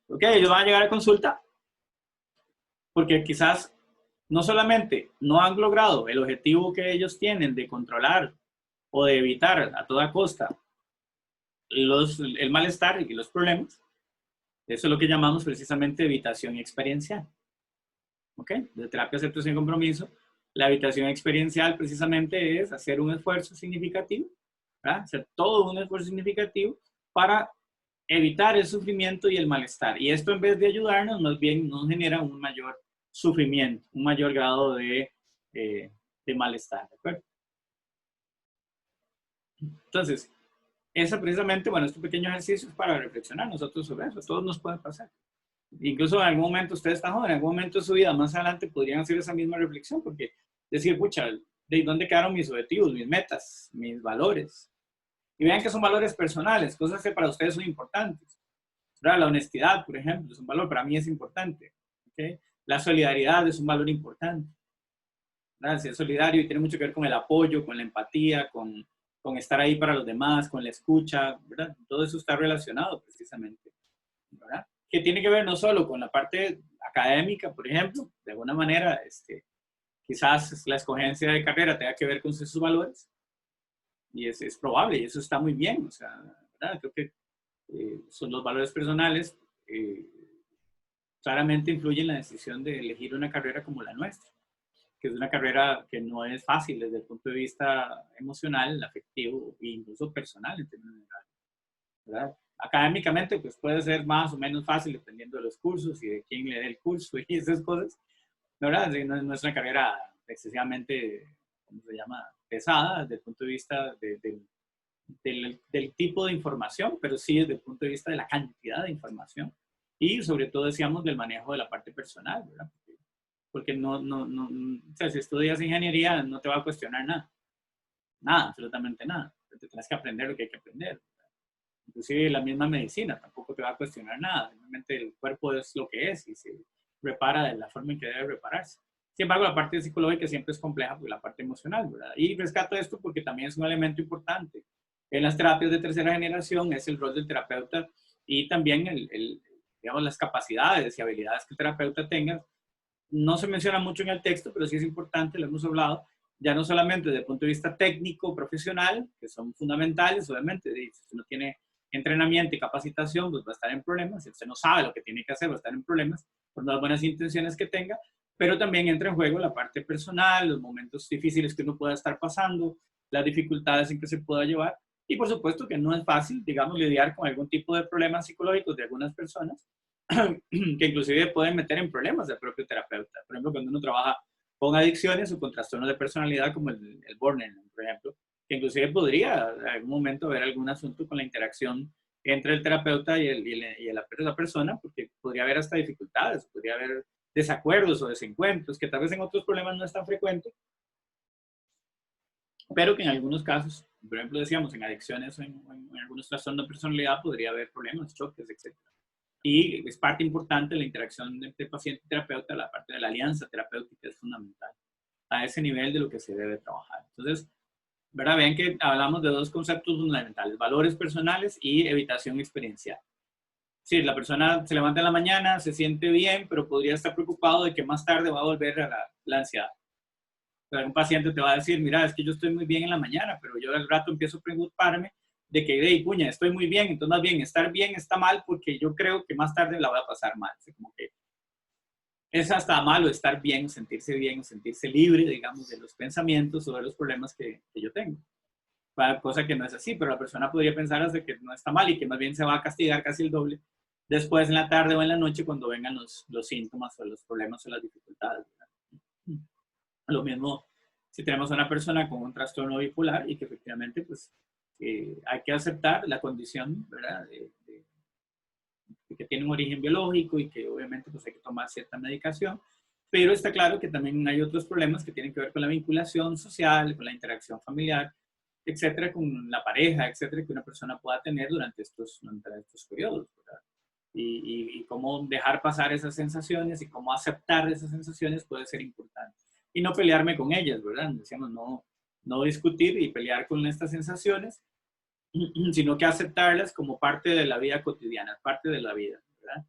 Ok, ellos van a llegar a consulta porque quizás no solamente no han logrado el objetivo que ellos tienen de controlar o de evitar a toda costa el malestar y los problemas, eso es lo que llamamos precisamente evitación experiencial. ¿Ok? De terapia de aceptación y compromiso, la evitación experiencial precisamente es hacer un esfuerzo significativo, ¿verdad? Hacer todo un esfuerzo significativo para evitar el sufrimiento y el malestar. Y esto en vez de ayudarnos, más bien nos genera un mayor sufrimiento, un mayor grado de malestar, ¿de acuerdo? Entonces, esa precisamente, bueno, este pequeño ejercicio es para reflexionar nosotros sobre eso. A todos nos puede pasar. Incluso en algún momento usted está joven, en algún momento de su vida más adelante podrían hacer esa misma reflexión, porque decir, pucha, ¿de dónde quedaron mis objetivos, mis metas, mis valores? Y vean que son valores personales, cosas que para ustedes son importantes. ¿Verdad? La honestidad, por ejemplo, es un valor, para mí es importante. ¿Okay? La solidaridad es un valor importante. ¿Verdad? Ser solidario y tiene mucho que ver con el apoyo, con la empatía, con estar ahí para los demás, con la escucha, ¿verdad? Todo eso está relacionado precisamente, ¿verdad? Que tiene que ver no solo con la parte académica, por ejemplo, de alguna manera, quizás la escogencia de carrera tenga que ver con sus valores, y es probable, y eso está muy bien, o sea, ¿verdad? Creo que son los valores personales, claramente influyen en la decisión de elegir una carrera como la nuestra, que es una carrera que no es fácil desde el punto de vista emocional, afectivo e incluso personal en términos generales. ¿verdad? Académicamente, pues puede ser más o menos fácil dependiendo de los cursos y de quién le dé el curso y esas cosas, ¿verdad? No es una carrera excesivamente, ¿cómo se llama?, pesada desde el punto de vista del tipo de información, pero sí desde el punto de vista de la cantidad de información y sobre todo, decíamos, del manejo de la parte personal, ¿verdad? Porque o sea, si estudias ingeniería no te va a cuestionar nada, absolutamente nada. Te tienes que aprender lo que hay que aprender. Inclusive la misma medicina tampoco te va a cuestionar nada. Simplemente el cuerpo es lo que es y se repara de la forma en que debe repararse. Sin embargo, la parte psicológica siempre es compleja por la parte emocional, ¿verdad? Y rescato esto porque también es un elemento importante. En las terapias de tercera generación es el rol del terapeuta y también digamos, las capacidades y habilidades que el terapeuta tenga. No se menciona mucho en el texto, pero sí es importante, lo hemos hablado, ya no solamente desde el punto de vista técnico, profesional, que son fundamentales, obviamente, si usted no tiene entrenamiento y capacitación, pues va a estar en problemas, si usted no sabe lo que tiene que hacer, va a estar en problemas, por las buenas intenciones que tenga, pero también entra en juego la parte personal, los momentos difíciles que uno pueda estar pasando, las dificultades en que se pueda llevar, y por supuesto que no es fácil, digamos, lidiar con algún tipo de problemas psicológicos de algunas personas, que inclusive pueden meter en problemas al propio terapeuta. Por ejemplo, cuando uno trabaja con adicciones o con trastornos de personalidad como el burnout, por ejemplo, que inclusive podría en algún momento haber algún asunto con la interacción entre el terapeuta y la persona, porque podría haber hasta dificultades, podría haber desacuerdos o desencuentros, que tal vez en otros problemas no es tan frecuente, pero que en algunos casos, por ejemplo, decíamos, en adicciones o en algunos trastornos de personalidad podría haber problemas, choques, etc. Y es parte importante de la interacción entre paciente y terapeuta, la parte de la alianza terapéutica es fundamental a ese nivel de lo que se debe trabajar. Entonces, ¿verdad? Vean que hablamos de dos conceptos fundamentales, valores personales y evitación experiencial. Sí, la persona se levanta en la mañana, se siente bien, pero podría estar preocupado de que más tarde va a volver a la ansiedad. Un paciente te va a decir, mira, es que yo estoy muy bien en la mañana, pero yo al rato empiezo a preocuparme de que, de puña, estoy muy bien, entonces más bien estar bien está mal porque yo creo que más tarde la voy a pasar mal. O sea, como que es hasta malo estar bien, sentirse libre, digamos, de los pensamientos o de los problemas que yo tengo. Cosa que no es así, pero la persona podría pensar hasta que no está mal y que más bien se va a castigar casi el doble después en la tarde o en la noche cuando vengan los síntomas o los problemas o las dificultades, ¿verdad? Lo mismo si tenemos a una persona con un trastorno bipolar y que efectivamente pues hay que aceptar la condición, ¿verdad? De que tiene un origen biológico y que obviamente pues hay que tomar cierta medicación, pero está claro que también hay otros problemas que tienen que ver con la vinculación social, con la interacción familiar, etcétera, con la pareja, etcétera, que una persona pueda tener durante estos periodos, ¿verdad? Y cómo dejar pasar esas sensaciones y cómo aceptar esas sensaciones puede ser importante. Y no pelearme con ellas, ¿verdad? Decíamos, no discutir y pelear con estas sensaciones, sino que aceptarlas como parte de la vida cotidiana, parte de la vida, ¿verdad?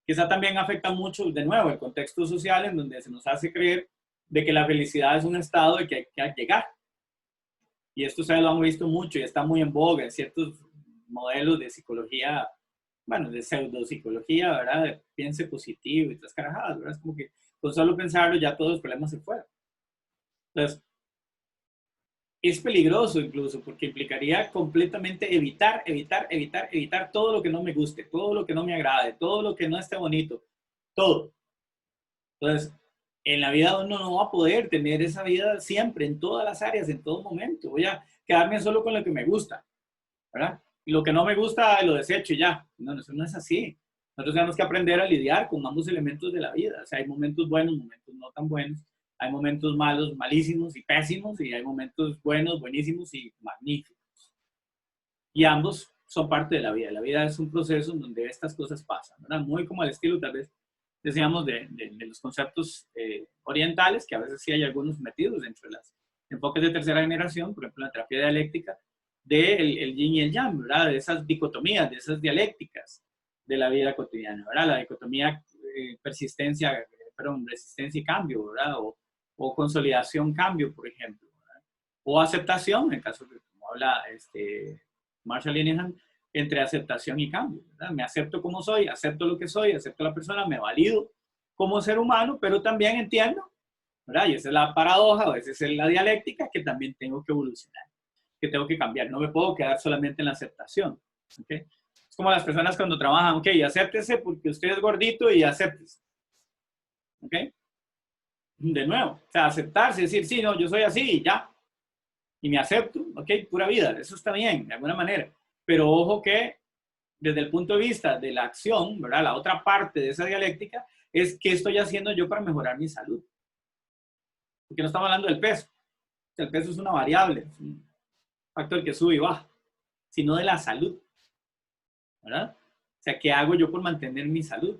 Quizá también afecta mucho, de nuevo, el contexto social en donde se nos hace creer de que la felicidad es un estado de que hay que llegar. Y esto ustedes lo han visto mucho y está muy en boga en ciertos modelos de psicología, bueno, de pseudopsicología, ¿verdad? De piense positivo y otras carajadas, ¿verdad? Es como que con solo pensarlo ya todos los problemas se fueron. Entonces, es peligroso incluso porque implicaría completamente evitar todo lo que no me guste, todo lo que no me agrade, todo lo que no esté bonito, todo. Entonces, en la vida uno no va a poder tener esa vida siempre, en todas las áreas, en todo momento. Voy a quedarme solo con lo que me gusta, ¿verdad? Y lo que no me gusta lo desecho y ya. No, eso no es así. Nosotros tenemos que aprender a lidiar con ambos elementos de la vida. O sea, hay momentos buenos, momentos no tan buenos. Hay momentos malos, malísimos y pésimos, y hay momentos buenos, buenísimos y magníficos. Y ambos son parte de la vida. La vida es un proceso en donde estas cosas pasan, ¿verdad? Muy como al estilo, tal vez, decíamos, de los conceptos orientales, que a veces sí hay algunos metidos dentro de los enfoques de tercera generación, por ejemplo, la terapia dialéctica, del yin y el yang, ¿verdad? De esas dicotomías, de esas dialécticas de la vida cotidiana, ¿verdad? La dicotomía resistencia y cambio, ¿verdad? O consolidación-cambio, por ejemplo, ¿verdad? O aceptación, en el caso de como habla Marshall Linehan, entre aceptación y cambio, ¿verdad? Me acepto como soy, acepto lo que soy, acepto a la persona, me valido como ser humano, pero también entiendo, ¿verdad? Y esa es la paradoja, o esa es la dialéctica, que también tengo que evolucionar, que tengo que cambiar. No me puedo quedar solamente en la aceptación, ¿ok? Es como las personas cuando trabajan, ok, acéptese porque usted es gordito y acéptese. ¿Ok? De nuevo, o sea, aceptarse, decir, sí, no, yo soy así y ya. Y me acepto, ok, pura vida, eso está bien, de alguna manera. Pero ojo que desde el punto de vista de la acción, ¿verdad? La otra parte de esa dialéctica es qué estoy haciendo yo para mejorar mi salud. Porque no estamos hablando del peso. O sea, el peso es una variable, es un factor que sube y baja, sino de la salud, ¿verdad? O sea, ¿qué hago yo por mantener mi salud?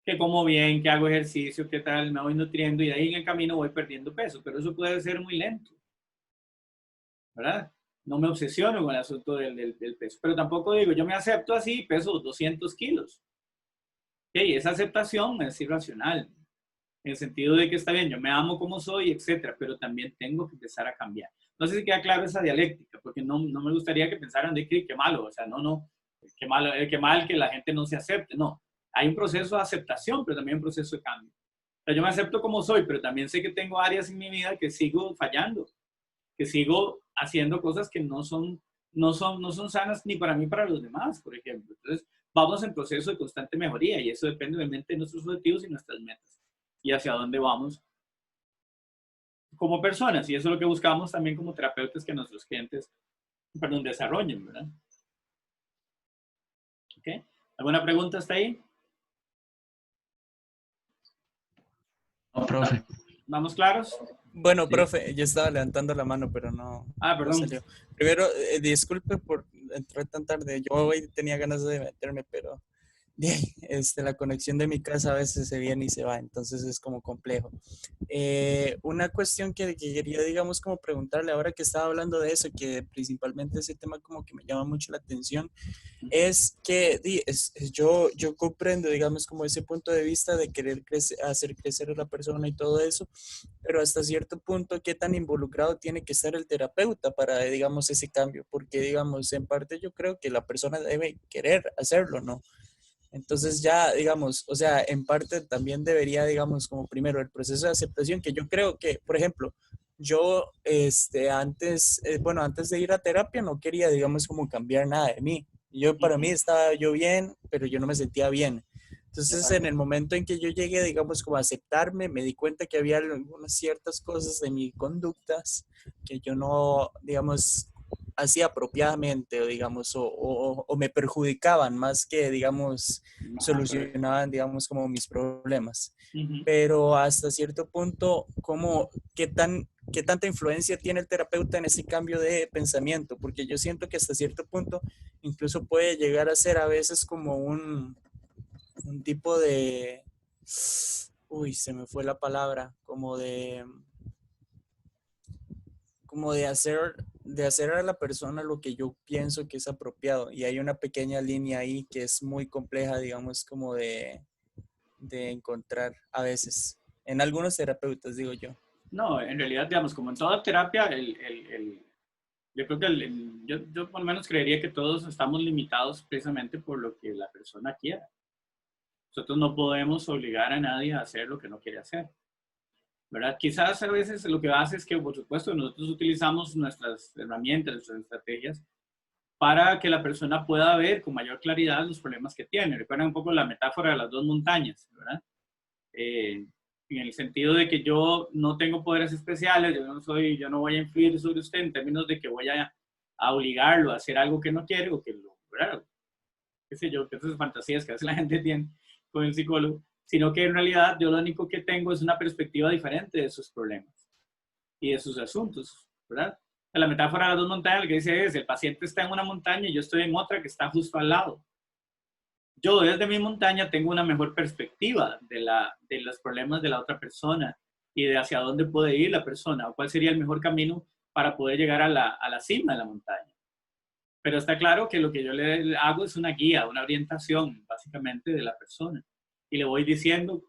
Que como bien, que hago ejercicio, qué tal, me voy nutriendo y de ahí en el camino voy perdiendo peso, pero eso puede ser muy lento, ¿verdad? No me obsesiono con el asunto del peso, pero tampoco digo, yo me acepto así, peso 200 kilos. Okay, esa aceptación es irracional, en el sentido de que está bien, yo me amo como soy, etcétera, pero también tengo que empezar a cambiar. No sé si queda claro esa dialéctica, porque no me gustaría que pensaran de que qué malo, o sea, no, qué malo, qué mal que la gente no se acepte, no. Hay un proceso de aceptación, pero también un proceso de cambio. O sea, yo me acepto como soy, pero también sé que tengo áreas en mi vida que sigo fallando, que sigo haciendo cosas que no son sanas ni para mí ni para los demás, por ejemplo. Entonces, vamos en proceso de constante mejoría y eso depende obviamente de nuestros objetivos y nuestras metas y hacia dónde vamos como personas. Y eso es lo que buscamos también como terapeutas, que nuestros clientes, desarrollen, ¿verdad? ¿Ok? ¿Alguna pregunta hasta ahí? No, profe. ¿Vamos claros? Bueno, Sí. profe, yo estaba levantando la mano, pero no, no Perdón. salió. Primero, disculpe por entrar tan tarde. Yo hoy tenía ganas de meterme, pero la conexión de mi casa a veces se viene y se va, entonces es como complejo. Una cuestión que quería, digamos, como preguntarle ahora que estaba hablando de eso, que principalmente ese tema como que me llama mucho la atención, es que yo comprendo, digamos, como ese punto de vista de querer hacer crecer a la persona y todo eso, pero hasta cierto punto, ¿qué tan involucrado tiene que estar el terapeuta para, digamos, ese cambio? Porque, digamos, en parte yo creo que la persona debe querer hacerlo, ¿no? Entonces ya, digamos, o sea, en parte también debería, digamos, como primero el proceso de aceptación, que yo creo que, por ejemplo, yo antes de ir a terapia no quería, digamos, como cambiar nada de mí. Yo, para mí estaba yo bien, pero yo no me sentía bien. Entonces, en el momento en que yo llegué, digamos, como a aceptarme, me di cuenta que había algunas ciertas cosas de mis conductas que yo no, digamos, hacía apropiadamente, o digamos, o me perjudicaban más que, digamos, solucionaban, digamos, como mis problemas. Pero hasta cierto punto, qué tanta influencia tiene el terapeuta en ese cambio de pensamiento? Porque yo siento que hasta cierto punto incluso puede llegar a ser a veces como un tipo de, se me fue la palabra, como de hacer a la persona lo que yo pienso que es apropiado. Y hay una pequeña línea ahí que es muy compleja, digamos, como de encontrar a veces. En algunos terapeutas, digo yo. No, en realidad, digamos, como en toda terapia, yo creo que yo por lo menos creería que todos estamos limitados precisamente por lo que la persona quiera. Nosotros no podemos obligar a nadie a hacer lo que no quiere hacer, ¿verdad? Quizás a veces lo que hace es que, por supuesto, nosotros utilizamos nuestras herramientas, nuestras estrategias para que la persona pueda ver con mayor claridad los problemas que tiene. Recuerden un poco la metáfora de las dos montañas, ¿verdad? En el sentido de que yo no tengo poderes especiales, yo no voy a influir sobre usted en términos de que voy a obligarlo a hacer algo que no quiere o que lo, ¿verdad? Qué sé yo, que esas fantasías que a veces la gente tiene con el psicólogo, sino que en realidad yo lo único que tengo es una perspectiva diferente de sus problemas y de sus asuntos, ¿verdad? La metáfora de las dos montañas lo que dice es, el paciente está en una montaña y yo estoy en otra que está justo al lado. Yo desde mi montaña tengo una mejor perspectiva de los problemas de la otra persona y de hacia dónde puede ir la persona o cuál sería el mejor camino para poder llegar a la cima de la montaña. Pero está claro que lo que yo le hago es una guía, una orientación básicamente de la persona. Y le voy diciendo,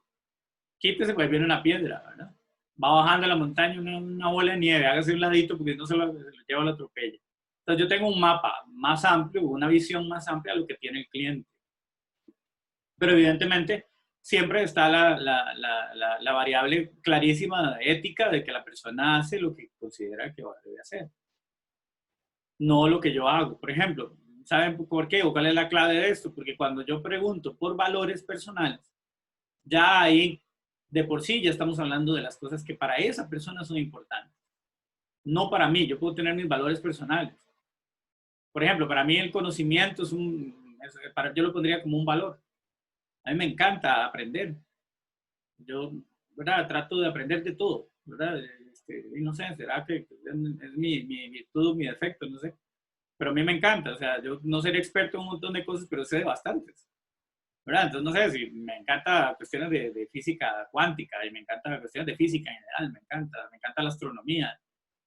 quítese porque viene una piedra, ¿verdad? Va bajando la montaña una bola de nieve, hágase un ladito porque no se lo lleva la atropella. Entonces yo tengo un mapa más amplio, una visión más amplia de lo que tiene el cliente. Pero evidentemente siempre está la variable clarísima ética de que la persona hace lo que considera que debe hacer. No lo que yo hago. Por ejemplo, ¿Saben por qué o cuál es la clave de esto? Porque cuando yo pregunto por valores personales, ya ahí de por sí ya estamos hablando de las cosas que para esa persona son importantes. No para mí, yo puedo tener mis valores personales. Por ejemplo, para mí el conocimiento yo lo pondría como un valor. A mí me encanta aprender. Yo, ¿verdad? Trato de aprender de todo, ¿verdad? Y no sé, será que es mi virtud, mi defecto, no sé. Pero a mí me encanta, o sea, yo no seré experto en un montón de cosas, pero sé de bastantes, ¿verdad? Entonces, no sé, si me encanta cuestiones de física cuántica y me encanta cuestiones de física en general, me encanta la astronomía,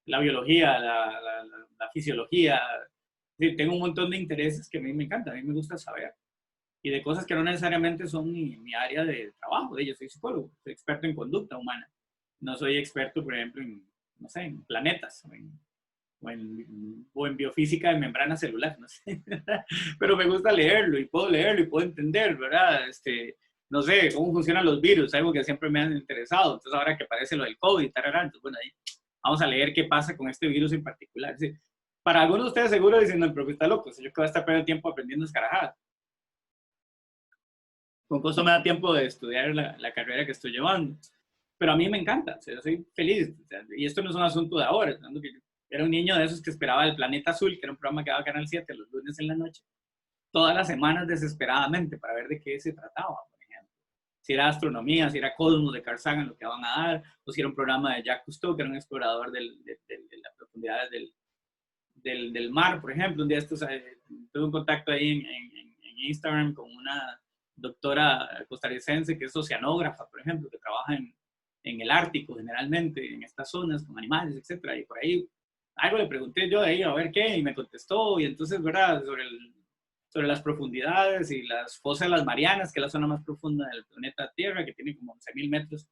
la biología, la fisiología. Sí, tengo un montón de intereses que a mí me encantan, a mí me gusta saber. Y de cosas que no necesariamente son mi área de trabajo. Yo soy psicólogo, soy experto en conducta humana. No soy experto, por ejemplo, en, no sé, en planetas o en biofísica de membrana celular, no sé. Pero me gusta leerlo y puedo entender, ¿verdad? No sé, cómo funcionan los virus, algo que siempre me han interesado. Entonces, ahora que aparece lo del COVID, entonces, bueno, ahí vamos a leer qué pasa con este virus en particular. Sí. Para algunos de ustedes seguro dicen, no, el profe está loco, yo que voy a estar perdiendo tiempo aprendiendo escarajadas. Con costo me da tiempo de estudiar la carrera que estoy llevando. Pero a mí me encanta, o sea, yo soy feliz. O sea, y esto no es un asunto de ahora, que yo era un niño de esos que esperaba El Planeta Azul, que era un programa que daba Canal 7 los lunes en la noche, todas las semanas desesperadamente para ver de qué se trataba, por ejemplo. Si era astronomía, si era Cosmos de Carl Sagan, lo que van a dar, o si era un programa de Jacques Cousteau, que era un explorador de las profundidades del mar, por ejemplo. Un día tuve un contacto ahí en Instagram con una doctora costarricense que es oceanógrafa, por ejemplo, que trabaja en el Ártico generalmente, en estas zonas, con animales, etcétera. Y por ahí algo le pregunté yo de ahí, a ver qué, y me contestó. Y entonces, ¿verdad? Sobre las profundidades y las fosas de las Marianas, que es la zona más profunda del planeta Tierra, que tiene como 11.000 metros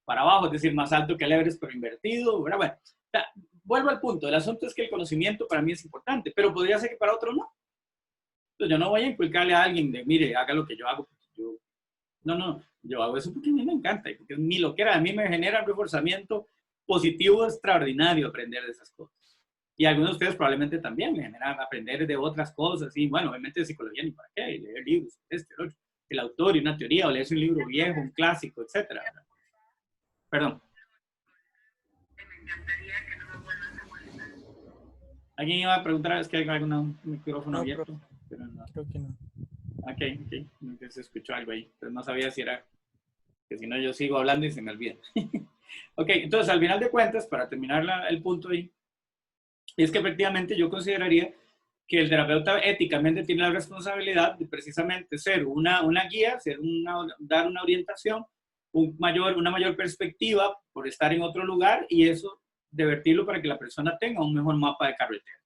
para abajo, es decir, más alto que el Everest, pero invertido, ¿verdad? Bueno, vuelvo al punto. El asunto es que el conocimiento para mí es importante, pero podría ser que para otro no. Entonces, yo no voy a inculcarle a alguien de, mire, haga lo que yo hago. No, yo hago eso porque a mí me encanta, y porque es mi loquera. A mí me genera un reforzamiento positivo extraordinario aprender de esas cosas. Y a algunos de ustedes probablemente también me generan aprender de otras cosas. Y bueno, obviamente de psicología ni para qué, y leer libros, el autor y una teoría, o leerse un libro viejo, un clásico, etc. Perdón. ¿Alguien iba a preguntar? Es que hay algún micrófono abierto. Pero no. Creo que no. Ok. Se escuchó algo ahí. Entonces no sabía si era, que si no yo sigo hablando y se me olvida. Ok, entonces al final de cuentas, para terminar el punto ahí, es que efectivamente yo consideraría que el terapeuta éticamente tiene la responsabilidad de precisamente ser una guía, dar una orientación, una mayor perspectiva por estar en otro lugar, y eso divertirlo para que la persona tenga un mejor mapa de carretera.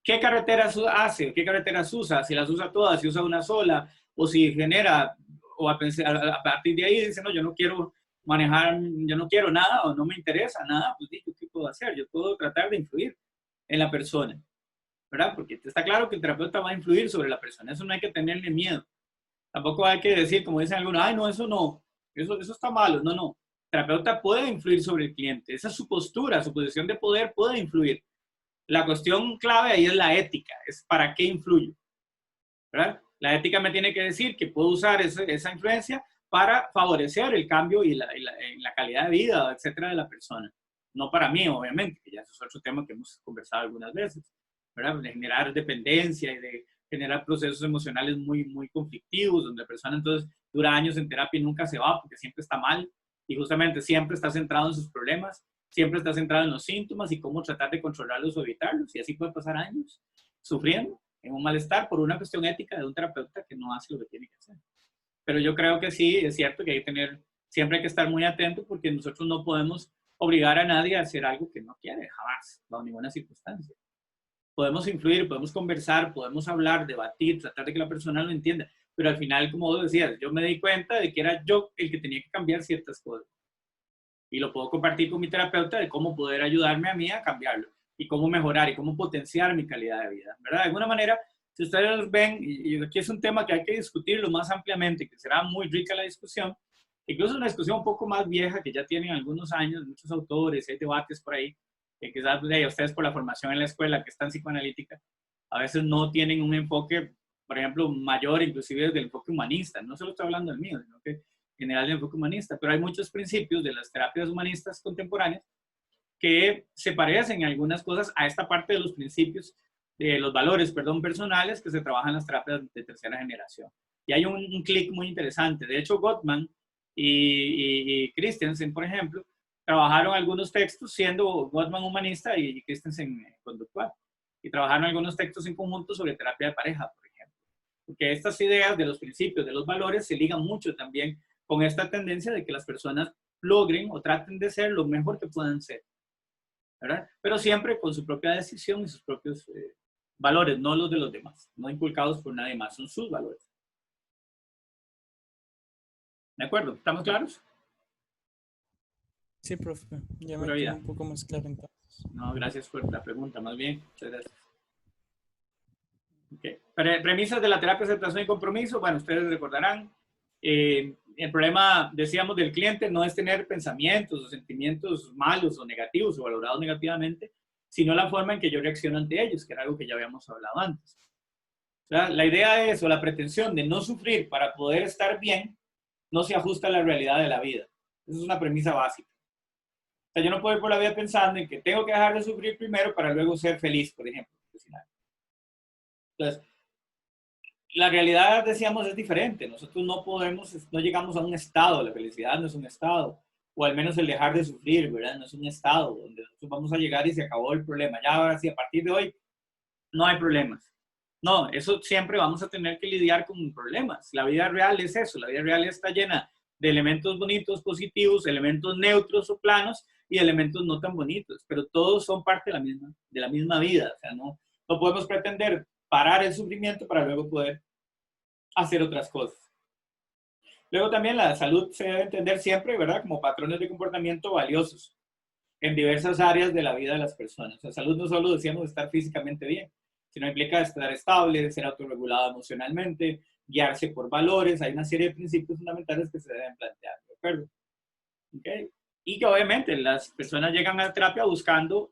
¿Qué carreteras hace? ¿Qué carreteras usa? Si las usa todas, si usa una sola, o si genera, o a partir de ahí dice, no, yo no quiero manejar, yo no quiero nada, o no me interesa nada, pues digo, ¿qué puedo hacer? Yo puedo tratar de influir en la persona, ¿verdad? Porque está claro que el terapeuta va a influir sobre la persona, eso no hay que tenerle miedo. Tampoco hay que decir, como dicen algunos, ay, no, eso está malo. No. El terapeuta puede influir sobre el cliente, esa es su postura, su posición de poder puede influir. La cuestión clave ahí es la ética, es para qué influyo, ¿verdad? La ética me tiene que decir que puedo usar esa influencia para favorecer el cambio y la calidad de vida, etcétera, de la persona. No para mí, obviamente, que ya eso es otro tema que hemos conversado algunas veces, ¿verdad? De generar dependencia y de generar procesos emocionales muy, muy conflictivos, donde la persona entonces dura años en terapia y nunca se va porque siempre está mal y justamente siempre está centrado en sus problemas, siempre está centrado en los síntomas y cómo tratar de controlarlos o evitarlos, y así puede pasar años sufriendo en un malestar por una cuestión ética de un terapeuta que no hace lo que tiene que hacer. Pero yo creo que sí, es cierto que siempre hay que estar muy atento, porque nosotros no podemos obligar a nadie a hacer algo que no quiere, jamás, bajo ninguna circunstancia. Podemos influir, podemos conversar, podemos hablar, debatir, tratar de que la persona lo entienda, pero al final, como vos decías, yo me di cuenta de que era yo el que tenía que cambiar ciertas cosas. Y lo puedo compartir con mi terapeuta de cómo poder ayudarme a mí a cambiarlo y cómo mejorar y cómo potenciar mi calidad de vida, ¿verdad? De alguna manera, si ustedes ven, y aquí es un tema que hay que discutirlo más ampliamente, que será muy rica la discusión, incluso una discusión un poco más vieja que ya tienen algunos años, muchos autores, hay debates por ahí, que quizás ustedes por la formación en la escuela que es tan psicoanalítica, a veces no tienen un enfoque, por ejemplo, mayor, inclusive desde el enfoque humanista. No solo estoy hablando del mío, sino que en general del enfoque humanista. Pero hay muchos principios de las terapias humanistas contemporáneas que se parecen en algunas cosas a esta parte de los principios, de los valores, perdón, personales que se trabajan en las terapias de tercera generación. Y hay un clic muy interesante. De hecho, Gottman y Christensen, por ejemplo, trabajaron algunos textos, siendo Gottman humanista y Christensen conductual. Y trabajaron algunos textos en conjunto sobre terapia de pareja, por ejemplo. Porque estas ideas de los principios, de los valores, se ligan mucho también con esta tendencia de que las personas logren o traten de ser lo mejor que puedan ser, ¿verdad? Pero siempre con su propia decisión y sus propios valores, no los de los demás, no inculcados por nadie más, son sus valores. ¿De acuerdo? ¿Estamos claros? Sí, profe, ya me Pura vida. quedó un poco más claro entonces. No, gracias por la pregunta, más bien. Muchas gracias. Okay. Premisas de la terapia de aceptación y compromiso. Bueno, ustedes recordarán, el problema, decíamos, del cliente no es tener pensamientos o sentimientos malos o negativos o valorados negativamente, sino la forma en que yo reacciono ante ellos, que era algo que ya habíamos hablado antes. O sea, la idea es, o la pretensión de no sufrir para poder estar bien, no se ajusta a la realidad de la vida. Esa es una premisa básica. O sea, yo no puedo ir por la vida pensando en que tengo que dejar de sufrir primero para luego ser feliz, por ejemplo. Entonces, la realidad, decíamos, es diferente. Nosotros no podemos, no llegamos a un estado, la felicidad no es un estado, o al menos el dejar de sufrir, ¿verdad? No es un estado donde nosotros vamos a llegar y se acabó el problema. Ya ahora sí, a partir de hoy, no hay problemas. No, eso siempre vamos a tener que lidiar con problemas. La vida real es eso, la vida real está llena de elementos bonitos, positivos, elementos neutros o planos y elementos no tan bonitos, pero todos son parte de la misma vida. O sea, no podemos pretender parar el sufrimiento para luego poder hacer otras cosas. Luego también la salud se debe entender siempre, ¿verdad?, como patrones de comportamiento valiosos en diversas áreas de la vida de las personas. O sea, salud no solo decíamos estar físicamente bien, sino implica estar estable, ser autorregulado emocionalmente, guiarse por valores. Hay una serie de principios fundamentales que se deben plantear, ¿de acuerdo? ¿Okay? Y que obviamente las personas llegan a la terapia buscando,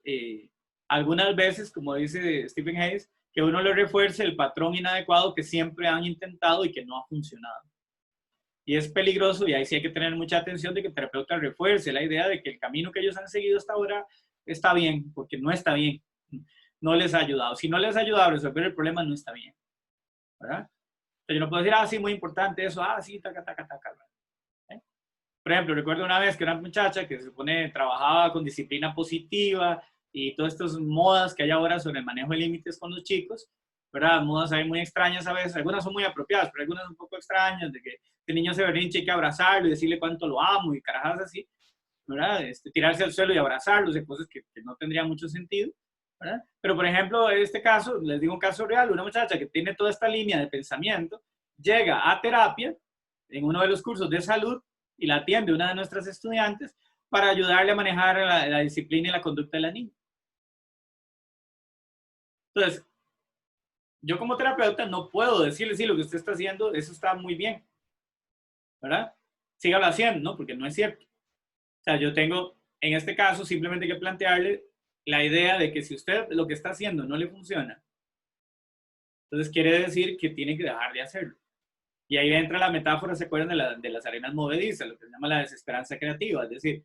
algunas veces, como dice Stephen Hayes, que uno le refuerce el patrón inadecuado que siempre han intentado y que no ha funcionado. Y es peligroso, y ahí sí hay que tener mucha atención de que el terapeuta refuerce la idea de que el camino que ellos han seguido hasta ahora está bien, porque no está bien. No les ha ayudado. Si no les ha ayudado a resolver el problema, no está bien, ¿verdad? Entonces yo no puedo decir, ah, sí, muy importante eso, ah, sí, taca, taca, taca. ¿Eh? Por ejemplo, recuerdo una vez que una muchacha que se supone trabajaba con disciplina positiva y todas estas modas que hay ahora sobre el manejo de límites con los chicos, ¿verdad? Modas hay muy extrañas a veces, algunas son muy apropiadas, pero algunas un poco extrañas, de que el niño se berrinche y hay que abrazarlo y decirle cuánto lo amo y carajas así, ¿verdad? Tirarse al suelo y abrazarlos, de cosas que no tendrían mucho sentido, ¿verdad? Pero, por ejemplo, en este caso, les digo un caso real, una muchacha que tiene toda esta línea de pensamiento, llega a terapia en uno de los cursos de salud y la atiende una de nuestras estudiantes para ayudarle a manejar la disciplina y la conducta de la niña. Entonces, yo como terapeuta no puedo decirle, sí, lo que usted está haciendo, eso está muy bien, ¿verdad? Sígalo haciendo, ¿no? Porque no es cierto. O sea, yo tengo, en este caso, simplemente que plantearle la idea de que si usted lo que está haciendo no le funciona, entonces quiere decir que tiene que dejar de hacerlo. Y ahí entra la metáfora, ¿se acuerdan de las arenas movedizas? Lo que se llama la desesperanza creativa. Es decir,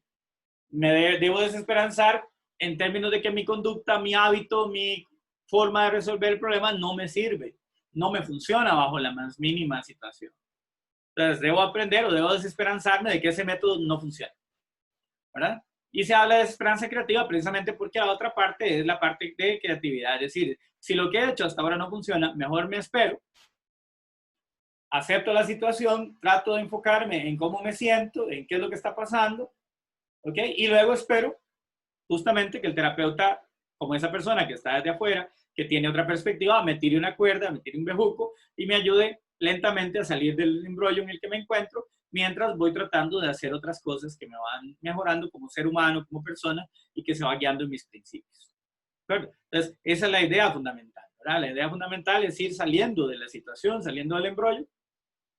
me debo desesperanzar en términos de que mi conducta, mi hábito, mi forma de resolver el problema no me sirve, no me funciona bajo la más mínima situación. Entonces, debo aprender o debo desesperanzarme de que ese método no funciona, ¿verdad? Y se habla de desesperanza creativa precisamente porque la otra parte es la parte de creatividad. Es decir, si lo que he hecho hasta ahora no funciona, mejor me espero, acepto la situación, trato de enfocarme en cómo me siento, en qué es lo que está pasando, ¿ok? Y luego espero justamente que el terapeuta, como esa persona que está desde afuera, que tiene otra perspectiva, me tire una cuerda, me tire un bejuco y me ayude lentamente a salir del embrollo en el que me encuentro, mientras voy tratando de hacer otras cosas que me van mejorando como ser humano, como persona, y que se va guiando en mis principios. ¿Verdad? Entonces, esa es la idea fundamental, ¿verdad? La idea fundamental es ir saliendo de la situación, saliendo del embrollo,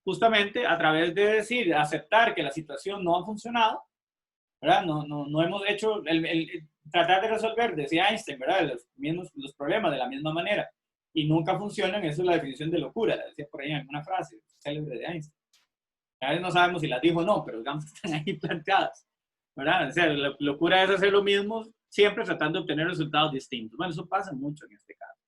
justamente a través de decir, aceptar que la situación no ha funcionado, ¿verdad? No hemos hecho, tratar de resolver, decía Einstein, ¿verdad? Los problemas de la misma manera. y nunca funcionan, eso es la definición de locura, decía por ahí en alguna frase célebre de Einstein. A veces no sabemos si las dijo o no, pero digamos que están ahí planteadas, ¿verdad? O sea, la locura es hacer lo mismo, siempre tratando de obtener resultados distintos. Bueno, eso pasa mucho en este caso.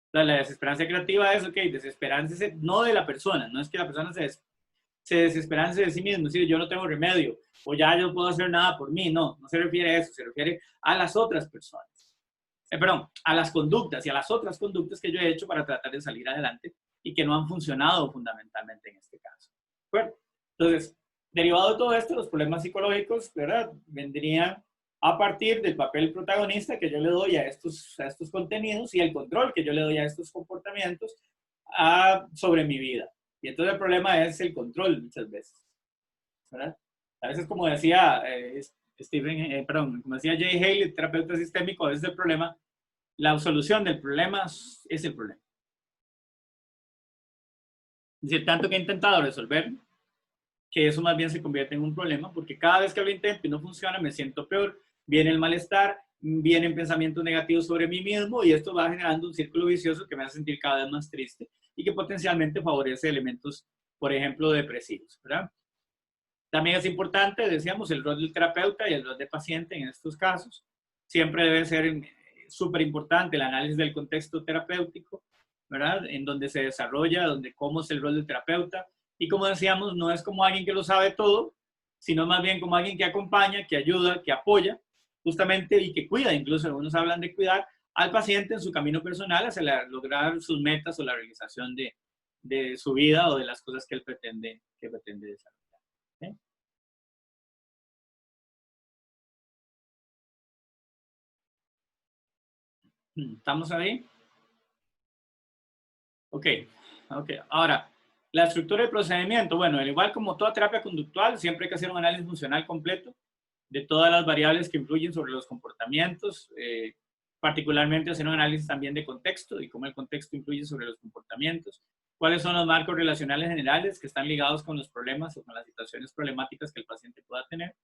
O sea, la desesperanza creativa es, ok, desesperanza no de la persona, no es que la persona se desesperance de sí mismo, es decir, yo no tengo remedio, o ya yo no puedo hacer nada por mí, no se refiere a eso, se refiere a las otras personas. Perdón, a las conductas y a las otras conductas que yo he hecho para tratar de salir adelante y que no han funcionado fundamentalmente en este caso. Bueno, entonces, derivado de todo esto, los problemas psicológicos, ¿verdad?, vendrían a partir del papel protagonista que yo le doy a estos contenidos y el control que yo le doy a estos comportamientos sobre mi vida. Y entonces el problema es el control muchas veces, ¿verdad? A veces, como decía como decía Jay Haley, terapeuta sistémico, a veces el problema, la solución del problema es el problema. Es decir, tanto que he intentado resolver, que eso más bien se convierte en un problema, porque cada vez que lo intento y no funciona, me siento peor, viene el malestar, vienen pensamientos negativos sobre mí mismo, y esto va generando un círculo vicioso que me hace sentir cada vez más triste y que potencialmente favorece elementos, por ejemplo, depresivos, ¿verdad? También es importante, decíamos, el rol del terapeuta y el rol del paciente en estos casos. Siempre debe ser súper importante el análisis del contexto terapéutico, ¿verdad? En donde se desarrolla, cómo es el rol del terapeuta. Y como decíamos, no es como alguien que lo sabe todo, sino más bien como alguien que acompaña, que ayuda, que apoya, justamente, y que cuida. Incluso algunos hablan de cuidar al paciente en su camino personal hacia lograr sus metas o la realización de su vida o de las cosas que él pretende desarrollar. ¿Okay? ¿Estamos ahí? Ok. Ahora, la estructura del procedimiento. Bueno, al igual como toda terapia conductual, siempre hay que hacer un análisis funcional completo de todas las variables que influyen sobre los comportamientos, particularmente hacer un análisis también de contexto y cómo el contexto influye sobre los comportamientos. ¿Cuáles son los marcos relacionales generales que están ligados con los problemas o con las situaciones problemáticas que el paciente pueda tener?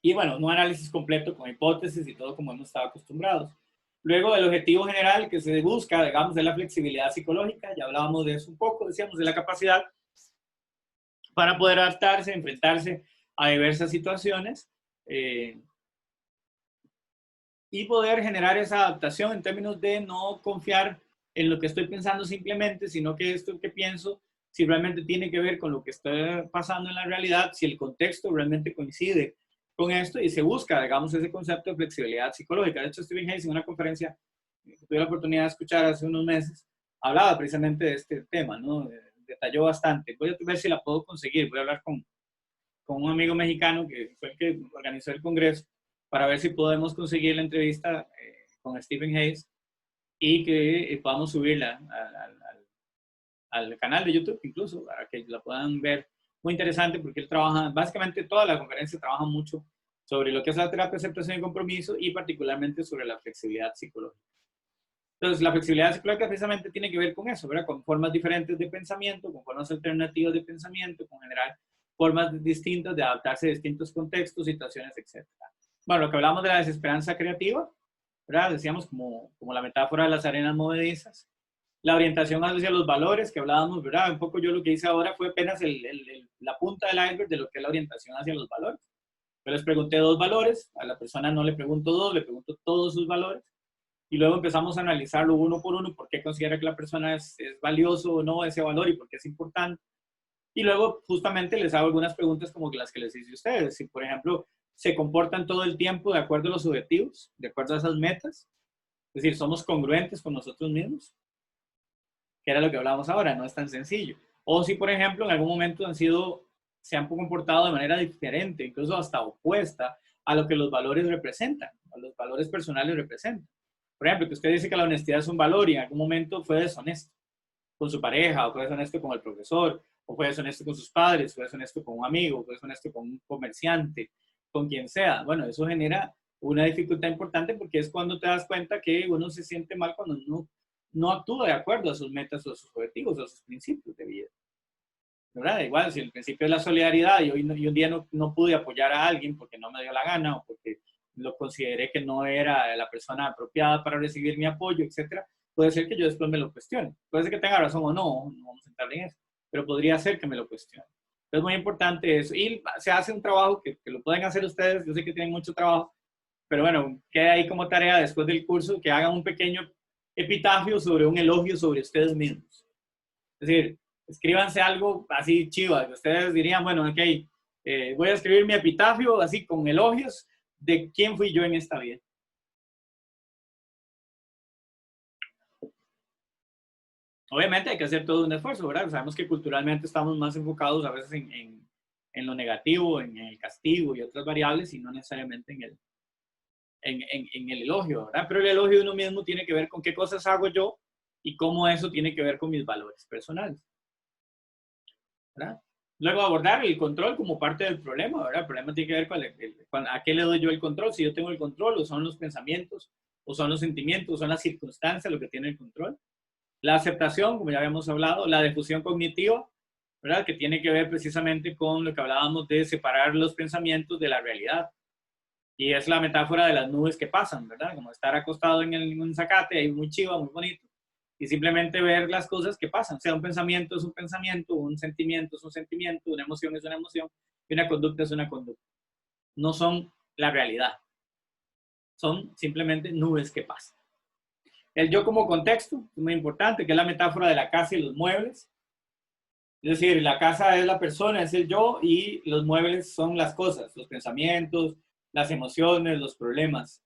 Y bueno, un análisis completo con hipótesis y todo como hemos estado acostumbrados. Luego, el objetivo general que se busca, digamos, es la flexibilidad psicológica. Ya hablábamos de eso un poco, decíamos, de la capacidad para poder adaptarse, enfrentarse a diversas situaciones y poder generar esa adaptación en términos de no confiar en lo que estoy pensando simplemente, sino que esto que pienso, si realmente tiene que ver con lo que está pasando en la realidad, si el contexto realmente coincide con esto, y se busca, digamos, ese concepto de flexibilidad psicológica. De hecho, Stephen Hayes, en una conferencia que tuve la oportunidad de escuchar hace unos meses, hablaba precisamente de este tema, ¿no? Detalló bastante. Voy a ver si la puedo conseguir. Voy a hablar con un amigo mexicano que fue el que organizó el congreso para ver si podemos conseguir la entrevista con Stephen Hayes y que podamos subirla al canal de YouTube incluso, para que la puedan ver. Muy interesante porque él trabaja, básicamente toda la conferencia trabaja mucho sobre lo que es la terapia de aceptación y compromiso y particularmente sobre la flexibilidad psicológica. Entonces, la flexibilidad psicológica precisamente tiene que ver con eso, ¿verdad? Con formas diferentes de pensamiento, con formas alternativas de pensamiento, con generar formas distintas de adaptarse a distintos contextos, situaciones, etc. Bueno, lo que hablamos de la desesperanza creativa, ¿verdad? Decíamos como la metáfora de las arenas movedizas. La orientación hacia los valores que hablábamos, ¿verdad? Un poco yo lo que hice ahora fue apenas la punta del iceberg de lo que es la orientación hacia los valores. Yo les pregunté 2 valores, a la persona no le pregunto 2, le pregunto todos sus valores. Y luego empezamos a analizarlo uno por uno, por qué considera que la persona es valioso o no ese valor y por qué es importante. Y luego justamente les hago algunas preguntas como las que les hice a ustedes. Si, por ejemplo, se comportan todo el tiempo de acuerdo a los objetivos, de acuerdo a esas metas. Es decir, somos congruentes con nosotros mismos, que era lo que hablábamos ahora, no es tan sencillo. O si, por ejemplo, en algún momento se han comportado de manera diferente, incluso hasta opuesta a lo que los valores representan, a los valores personales representan. Por ejemplo, que usted dice que la honestidad es un valor y en algún momento fue deshonesto con su pareja, o fue deshonesto con el profesor, o fue deshonesto con sus padres, fue deshonesto con un amigo, fue deshonesto con un comerciante, con quien sea. Bueno, eso genera una dificultad importante porque es cuando te das cuenta que uno se siente mal cuando uno no actúa de acuerdo a sus metas o a sus objetivos o a sus principios de vida. ¿Verdad? Igual, si el principio es la solidaridad y un día no pude apoyar a alguien porque no me dio la gana o porque lo consideré que no era la persona apropiada para recibir mi apoyo, etcétera, puede ser que yo después me lo cuestione. Puede ser que tenga razón o no, no vamos a entrar en eso, pero podría ser que me lo cuestione. Es muy importante eso. Y se hace un trabajo que lo pueden hacer ustedes, yo sé que tienen mucho trabajo, pero bueno, queda ahí como tarea después del curso que hagan un pequeño epitafio sobre un elogio sobre ustedes mismos. Es decir, escríbanse algo así chiva, que ustedes dirían, bueno, ok, voy a escribir mi epitafio así con elogios de quién fui yo en esta vida. Obviamente hay que hacer todo un esfuerzo, ¿verdad? Sabemos que culturalmente estamos más enfocados a veces en lo negativo, en el castigo y otras variables y no necesariamente en el elogio, ¿verdad? Pero el elogio de uno mismo tiene que ver con qué cosas hago yo y cómo eso tiene que ver con mis valores personales, ¿verdad? Luego abordar el control como parte del problema, ¿verdad? El problema tiene que ver con a qué le doy yo el control, si yo tengo el control o son los pensamientos o son los sentimientos o son las circunstancias lo que tiene el control. La aceptación, como ya habíamos hablado, la difusión cognitiva, ¿verdad? Que tiene que ver precisamente con lo que hablábamos de separar los pensamientos de la realidad. Y es la metáfora de las nubes que pasan, ¿verdad? Como estar acostado en un zacate, ahí muy chiva, muy bonito, y simplemente ver las cosas que pasan. O sea, un pensamiento es un pensamiento, un sentimiento es un sentimiento, una emoción es una emoción, y una conducta es una conducta. No son la realidad. Son simplemente nubes que pasan. El yo como contexto es muy importante, que es la metáfora de la casa y los muebles. Es decir, la casa es la persona, es el yo, y los muebles son las cosas, los pensamientos, las emociones, los problemas.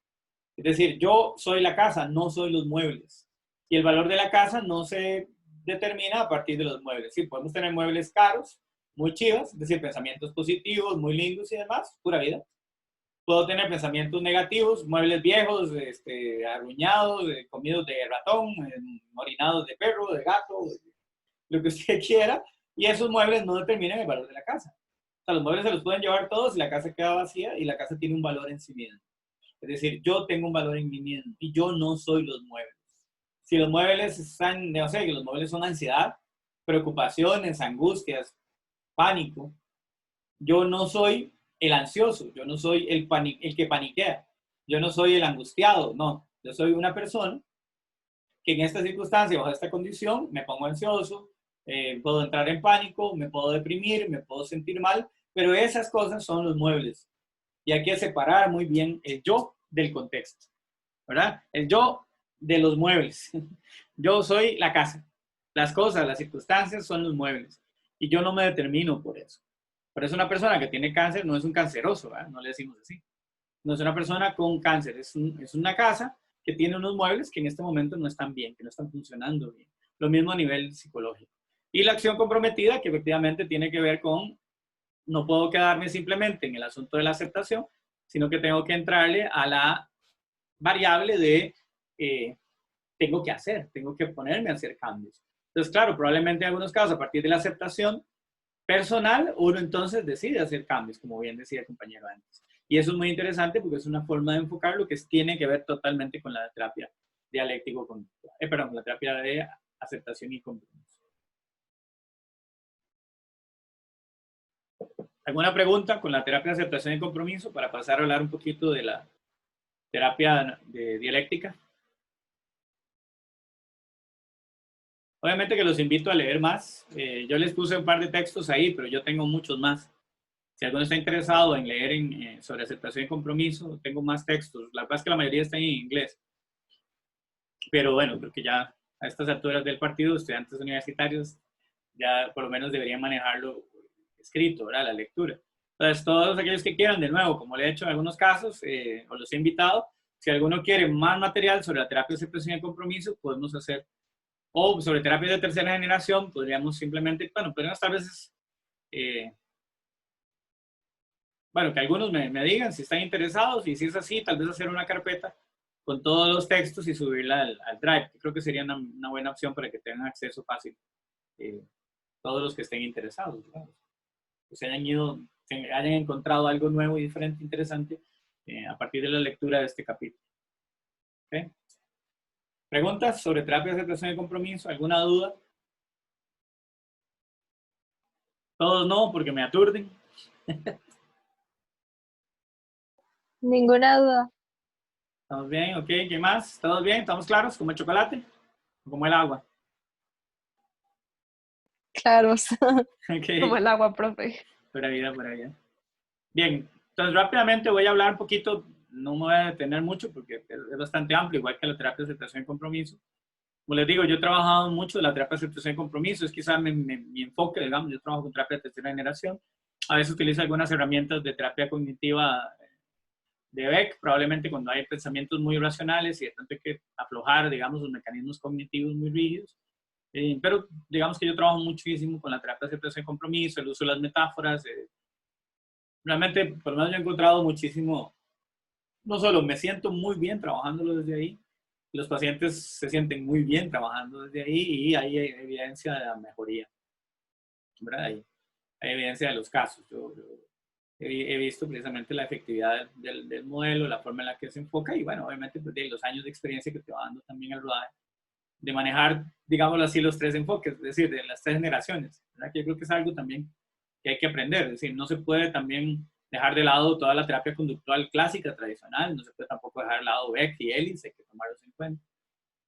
Es decir, yo soy la casa, no soy los muebles. Y el valor de la casa no se determina a partir de los muebles. Sí, podemos tener muebles caros, muy chivas, es decir, pensamientos positivos, muy lindos y demás, pura vida. Puedo tener pensamientos negativos, muebles viejos, arruñados, comidos de ratón, orinados de perro, de gato, lo que usted quiera, y esos muebles no determinan el valor de la casa. O sea, los muebles se los pueden llevar todos y la casa queda vacía y la casa tiene un valor en sí misma. Es decir, yo tengo un valor en mí mismo y yo no soy los muebles. Si los muebles están, no sé, que los muebles son ansiedad, preocupaciones, angustias, pánico, yo no soy el ansioso, yo no soy el que paniquea, yo no soy el angustiado, no, yo soy una persona que en esta circunstancia, bajo esta condición, me pongo ansioso, puedo entrar en pánico, me puedo deprimir, me puedo sentir mal, pero esas cosas son los muebles. Y hay que separar muy bien el yo del contexto, ¿verdad? El yo de los muebles. Yo soy la casa. Las cosas, las circunstancias son los muebles. Y yo no me determino por eso. Pero es una persona que tiene cáncer, no es un canceroso, ¿verdad? No le decimos así. No es una persona con cáncer, es una casa que tiene unos muebles que en este momento no están bien, que no están funcionando bien. Lo mismo a nivel psicológico. Y la acción comprometida, que efectivamente tiene que ver con, no puedo quedarme simplemente en el asunto de la aceptación, sino que tengo que entrarle a la variable de tengo que hacer, tengo que ponerme a hacer cambios. Entonces, claro, probablemente en algunos casos, a partir de la aceptación personal, uno entonces decide hacer cambios, como bien decía el compañero antes. Y eso es muy interesante porque es una forma de enfocar lo que tiene que ver totalmente con la terapia dialéctico-cognitiva. Perdón, la terapia de aceptación y compromiso. ¿Alguna pregunta con la terapia de aceptación y compromiso para pasar a hablar un poquito de la terapia de dialéctica? Obviamente que los invito a leer más. Yo les puse un par de textos ahí, pero yo tengo muchos más. Si alguno está interesado en leer sobre aceptación y compromiso, tengo más textos. La verdad es que la mayoría están en inglés. Pero bueno, creo que ya a estas alturas del partido, estudiantes universitarios ya por lo menos deberían manejarlo escrito, ¿verdad? La lectura. Entonces, todos aquellos que quieran, de nuevo, como le he hecho en algunos casos, o los he invitado, si alguno quiere más material sobre la terapia de aceptación y compromiso, podemos hacer, o sobre terapia de tercera generación, podríamos simplemente, bueno, podríamos tal vez, bueno, que algunos me digan si están interesados, y si es así, tal vez hacer una carpeta con todos los textos y subirla al Drive. Creo que sería una buena opción para que tengan acceso fácil todos los que estén interesados, ¿verdad? Que se hayan encontrado algo nuevo y diferente, interesante, a partir de la lectura de este capítulo. ¿Okay? ¿Preguntas sobre terapia de aceptación y compromiso? ¿Alguna duda? Todos no, porque me aturden. Ninguna duda. ¿Estamos bien? Ok, ¿qué más? ¿Todos bien? ¿Estamos claros? ¿Como el chocolate? ¿O como el agua? Claros, Ok, como el agua, profe. pura vida, pura vida. Bien, entonces rápidamente voy a hablar un poquito, no me voy a detener mucho porque es bastante amplio, igual que la terapia de aceptación y compromiso. Como les digo, yo he trabajado mucho en la terapia de aceptación y compromiso, es quizás mi enfoque, digamos, yo trabajo con terapia de tercera generación, a veces utilizo algunas herramientas de terapia cognitiva de Beck, probablemente cuando hay pensamientos muy irracionales y de tanto hay que aflojar, digamos, los mecanismos cognitivos muy rígidos. Pero digamos que yo trabajo muchísimo con la terapia de aceptación y compromiso, el uso de las metáforas. Realmente, por lo menos yo he encontrado muchísimo, no solo me siento muy bien trabajándolo desde ahí, los pacientes se sienten muy bien trabajando desde ahí y hay evidencia de la mejoría, ¿verdad? Hay evidencia de los casos. Yo he visto precisamente la efectividad del modelo, la forma en la que se enfoca y bueno, obviamente pues, de los años de experiencia que te va dando también el rodaje, de manejar, digámoslo así, los tres enfoques, es decir, de las tres generaciones, ¿verdad? Que yo creo que es algo también que hay que aprender, es decir, no se puede también dejar de lado toda la terapia conductual clásica, tradicional, no se puede tampoco dejar de lado Beck y Ellis, hay que tomarlos en cuenta.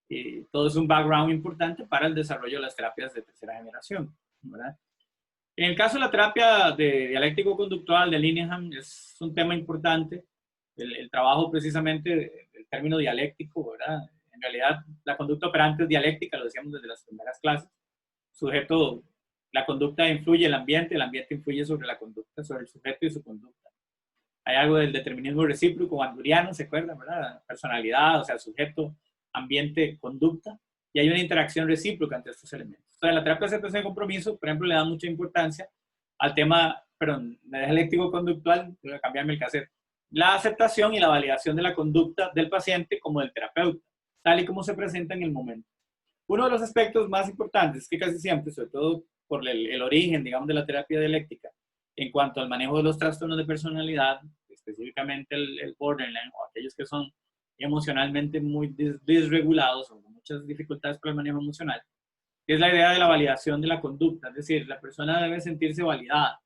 Y todo es un background importante para el desarrollo de las terapias de tercera generación, ¿verdad? En el caso de la terapia de dialéctico-conductual de Linehan es un tema importante, el trabajo precisamente del término dialéctico, ¿verdad? En realidad la conducta operante es dialéctica, lo decíamos desde las primeras clases. Sujeto, la conducta influye el ambiente influye sobre la conducta, sobre el sujeto y su conducta. Hay algo del determinismo recíproco anduriano, ¿se acuerdan, verdad? Personalidad, o sea, sujeto, ambiente, conducta. Y hay una interacción recíproca entre estos elementos. Entonces, la terapia de aceptación de compromiso, por ejemplo, le da mucha importancia al tema, perdón, dialéctico-conductual, voy a cambiarme el cassette, la aceptación y la validación de la conducta del paciente como del terapeuta, tal y como se presenta en el momento. Uno de los aspectos más importantes es que casi siempre, sobre todo por el origen, digamos, de la terapia dialéctica, en cuanto al manejo de los trastornos de personalidad, específicamente el borderline o aquellos que son emocionalmente muy desregulados o con muchas dificultades para el manejo emocional, es la idea de la validación de la conducta, es decir, la persona debe sentirse validada,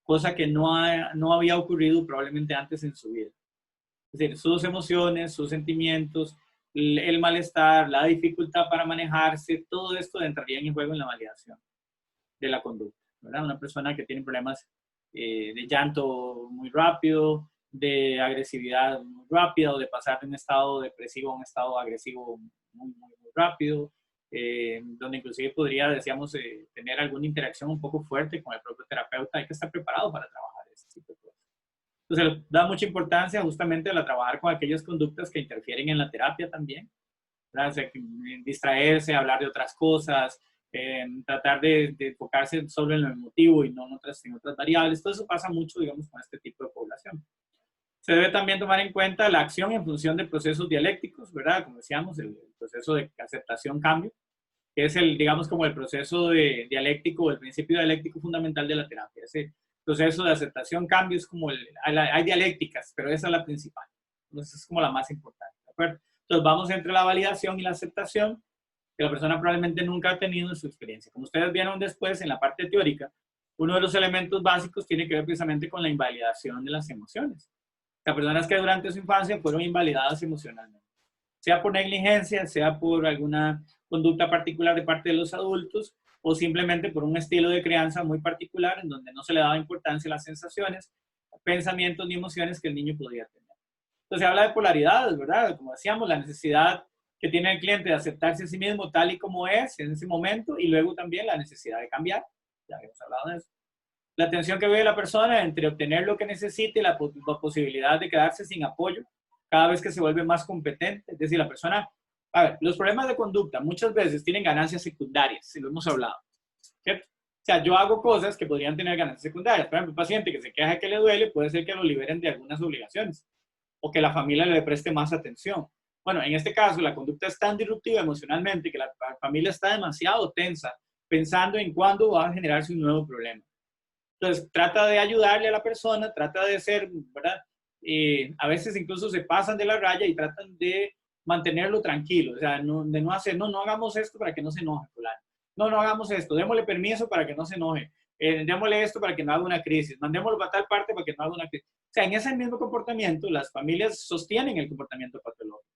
cosa que no había ocurrido probablemente antes en su vida. Es decir, sus emociones, sus sentimientos, el malestar, la dificultad para manejarse, todo esto entraría en juego en la validación de la conducta, ¿verdad? Una persona que tiene problemas de llanto muy rápido, de agresividad muy rápida o de pasar de un estado depresivo a un estado agresivo muy rápido, donde inclusive podría, decíamos, tener alguna interacción un poco fuerte con el propio terapeuta. Hay que estar preparado para trabajar este tipo de cosas. Entonces, da mucha importancia justamente a trabajar con aquellas conductas que interfieren en la terapia también, ¿verdad? O sea, distraerse, hablar de otras cosas, tratar de enfocarse solo en lo emotivo y no en otras variables. Todo eso pasa mucho, digamos, con este tipo de población. Se debe también tomar en cuenta la acción en función de procesos dialécticos, ¿verdad? Como decíamos, el proceso de aceptación-cambio, que es digamos, como el proceso dialéctico, el principio dialéctico fundamental de la terapia. Ese proceso de aceptación-cambio es como hay dialécticas, pero esa es la principal. Entonces es como la más importante, ¿de acuerdo? Entonces vamos entre la validación y la aceptación, que la persona probablemente nunca ha tenido en su experiencia. Como ustedes vieron después en la parte teórica, uno de los elementos básicos tiene que ver precisamente con la invalidación de las emociones. O sea, personas que durante su infancia fueron invalidadas emocionalmente, sea por negligencia, sea por alguna conducta particular de parte de los adultos, o simplemente por un estilo de crianza muy particular en donde no se le daba importancia a las sensaciones, pensamientos ni emociones que el niño podía tener. Entonces se habla de polaridades, ¿verdad? Como decíamos, la necesidad que tiene el cliente de aceptarse a sí mismo tal y como es en ese momento, y luego también la necesidad de cambiar, ya habíamos hablado de eso. La tensión que vive la persona entre obtener lo que necesita y la posibilidad de quedarse sin apoyo cada vez que se vuelve más competente. Es decir, la persona, a ver, los problemas de conducta muchas veces tienen ganancias secundarias, si lo hemos hablado, ¿cierto? O sea, yo hago cosas que podrían tener ganancias secundarias. Por ejemplo, un paciente que se queja que le duele, puede ser que lo liberen de algunas obligaciones o que la familia le preste más atención. Bueno, en este caso, la conducta es tan disruptiva emocionalmente que la familia está demasiado tensa pensando en cuándo va a generarse un nuevo problema. Entonces, trata de ayudarle a la persona, trata de ser, ¿verdad? A veces incluso se pasan de la raya y tratan de mantenerlo tranquilo, o sea, de no hacer, no hagamos esto para que no se enoje fulano. No hagamos esto, démosle permiso para que no se enoje. démosle esto para que no haga una crisis, mandémoslo para tal parte para que no haga una crisis. O sea, en ese mismo comportamiento, las familias sostienen el comportamiento patológico,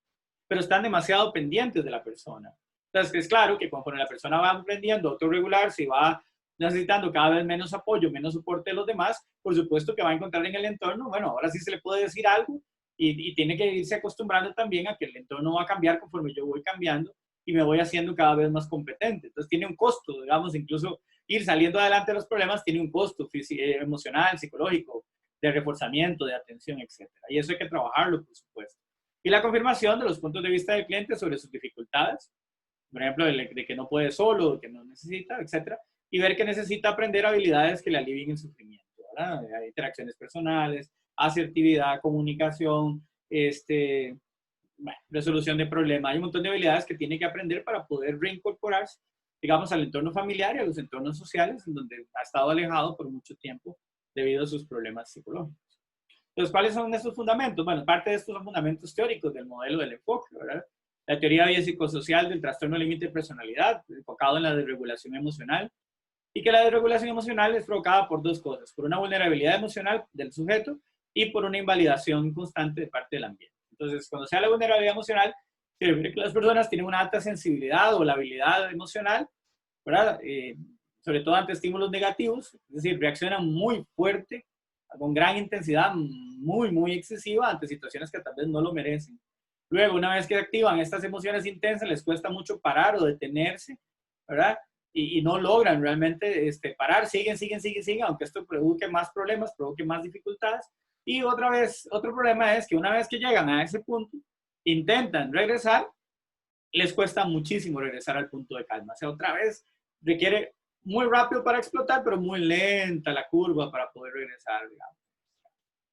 pero están demasiado pendientes de la persona. Entonces, es claro que conforme la persona va aprendiendo a autorregularse y va necesitando cada vez menos apoyo, menos soporte de los demás, por supuesto que va a encontrar en el entorno, bueno, ahora sí se le puede decir algo y tiene que irse acostumbrando también a que el entorno va a cambiar conforme yo voy cambiando y me voy haciendo cada vez más competente. Entonces tiene un costo, digamos, incluso ir saliendo adelante de los problemas tiene un costo emocional, psicológico, de reforzamiento, de atención, etc. Y eso hay que trabajarlo, por supuesto. Y la confirmación de los puntos de vista del cliente sobre sus dificultades, por ejemplo, de que no puede solo, de que no necesita, etc. Y ver que necesita aprender habilidades que le alivien el sufrimiento, ¿verdad? Interacciones personales, asertividad, comunicación, bueno, resolución de problemas. Hay un montón de habilidades que tiene que aprender para poder reincorporarse, digamos, al entorno familiar y a los entornos sociales, en donde ha estado alejado por mucho tiempo debido a sus problemas psicológicos. Entonces, ¿cuáles son estos fundamentos? Bueno, parte de estos son fundamentos teóricos del modelo del enfoque, ¿verdad? La teoría biopsicosocial del trastorno límite de personalidad, enfocado en la desregulación emocional, y que la desregulación emocional es provocada por dos cosas, por una vulnerabilidad emocional del sujeto y por una invalidación constante de parte del ambiente. Entonces, cuando se habla de vulnerabilidad emocional, se refiere que las personas tienen una alta sensibilidad o la habilidad emocional, ¿verdad? Sobre todo ante estímulos negativos, es decir, reaccionan muy fuerte, con gran intensidad, muy excesiva ante situaciones que tal vez no lo merecen. Luego, una vez que activan estas emociones intensas, les cuesta mucho parar o detenerse, ¿verdad? Y no logran realmente parar, siguen, aunque esto provoque más problemas, provoque más dificultades. Y otra vez, otro problema es que una vez que llegan a ese punto, intentan regresar, les cuesta muchísimo regresar al punto de calma. O sea, otra vez requiere muy rápido para explotar, pero muy lenta la curva para poder regresar, digamos.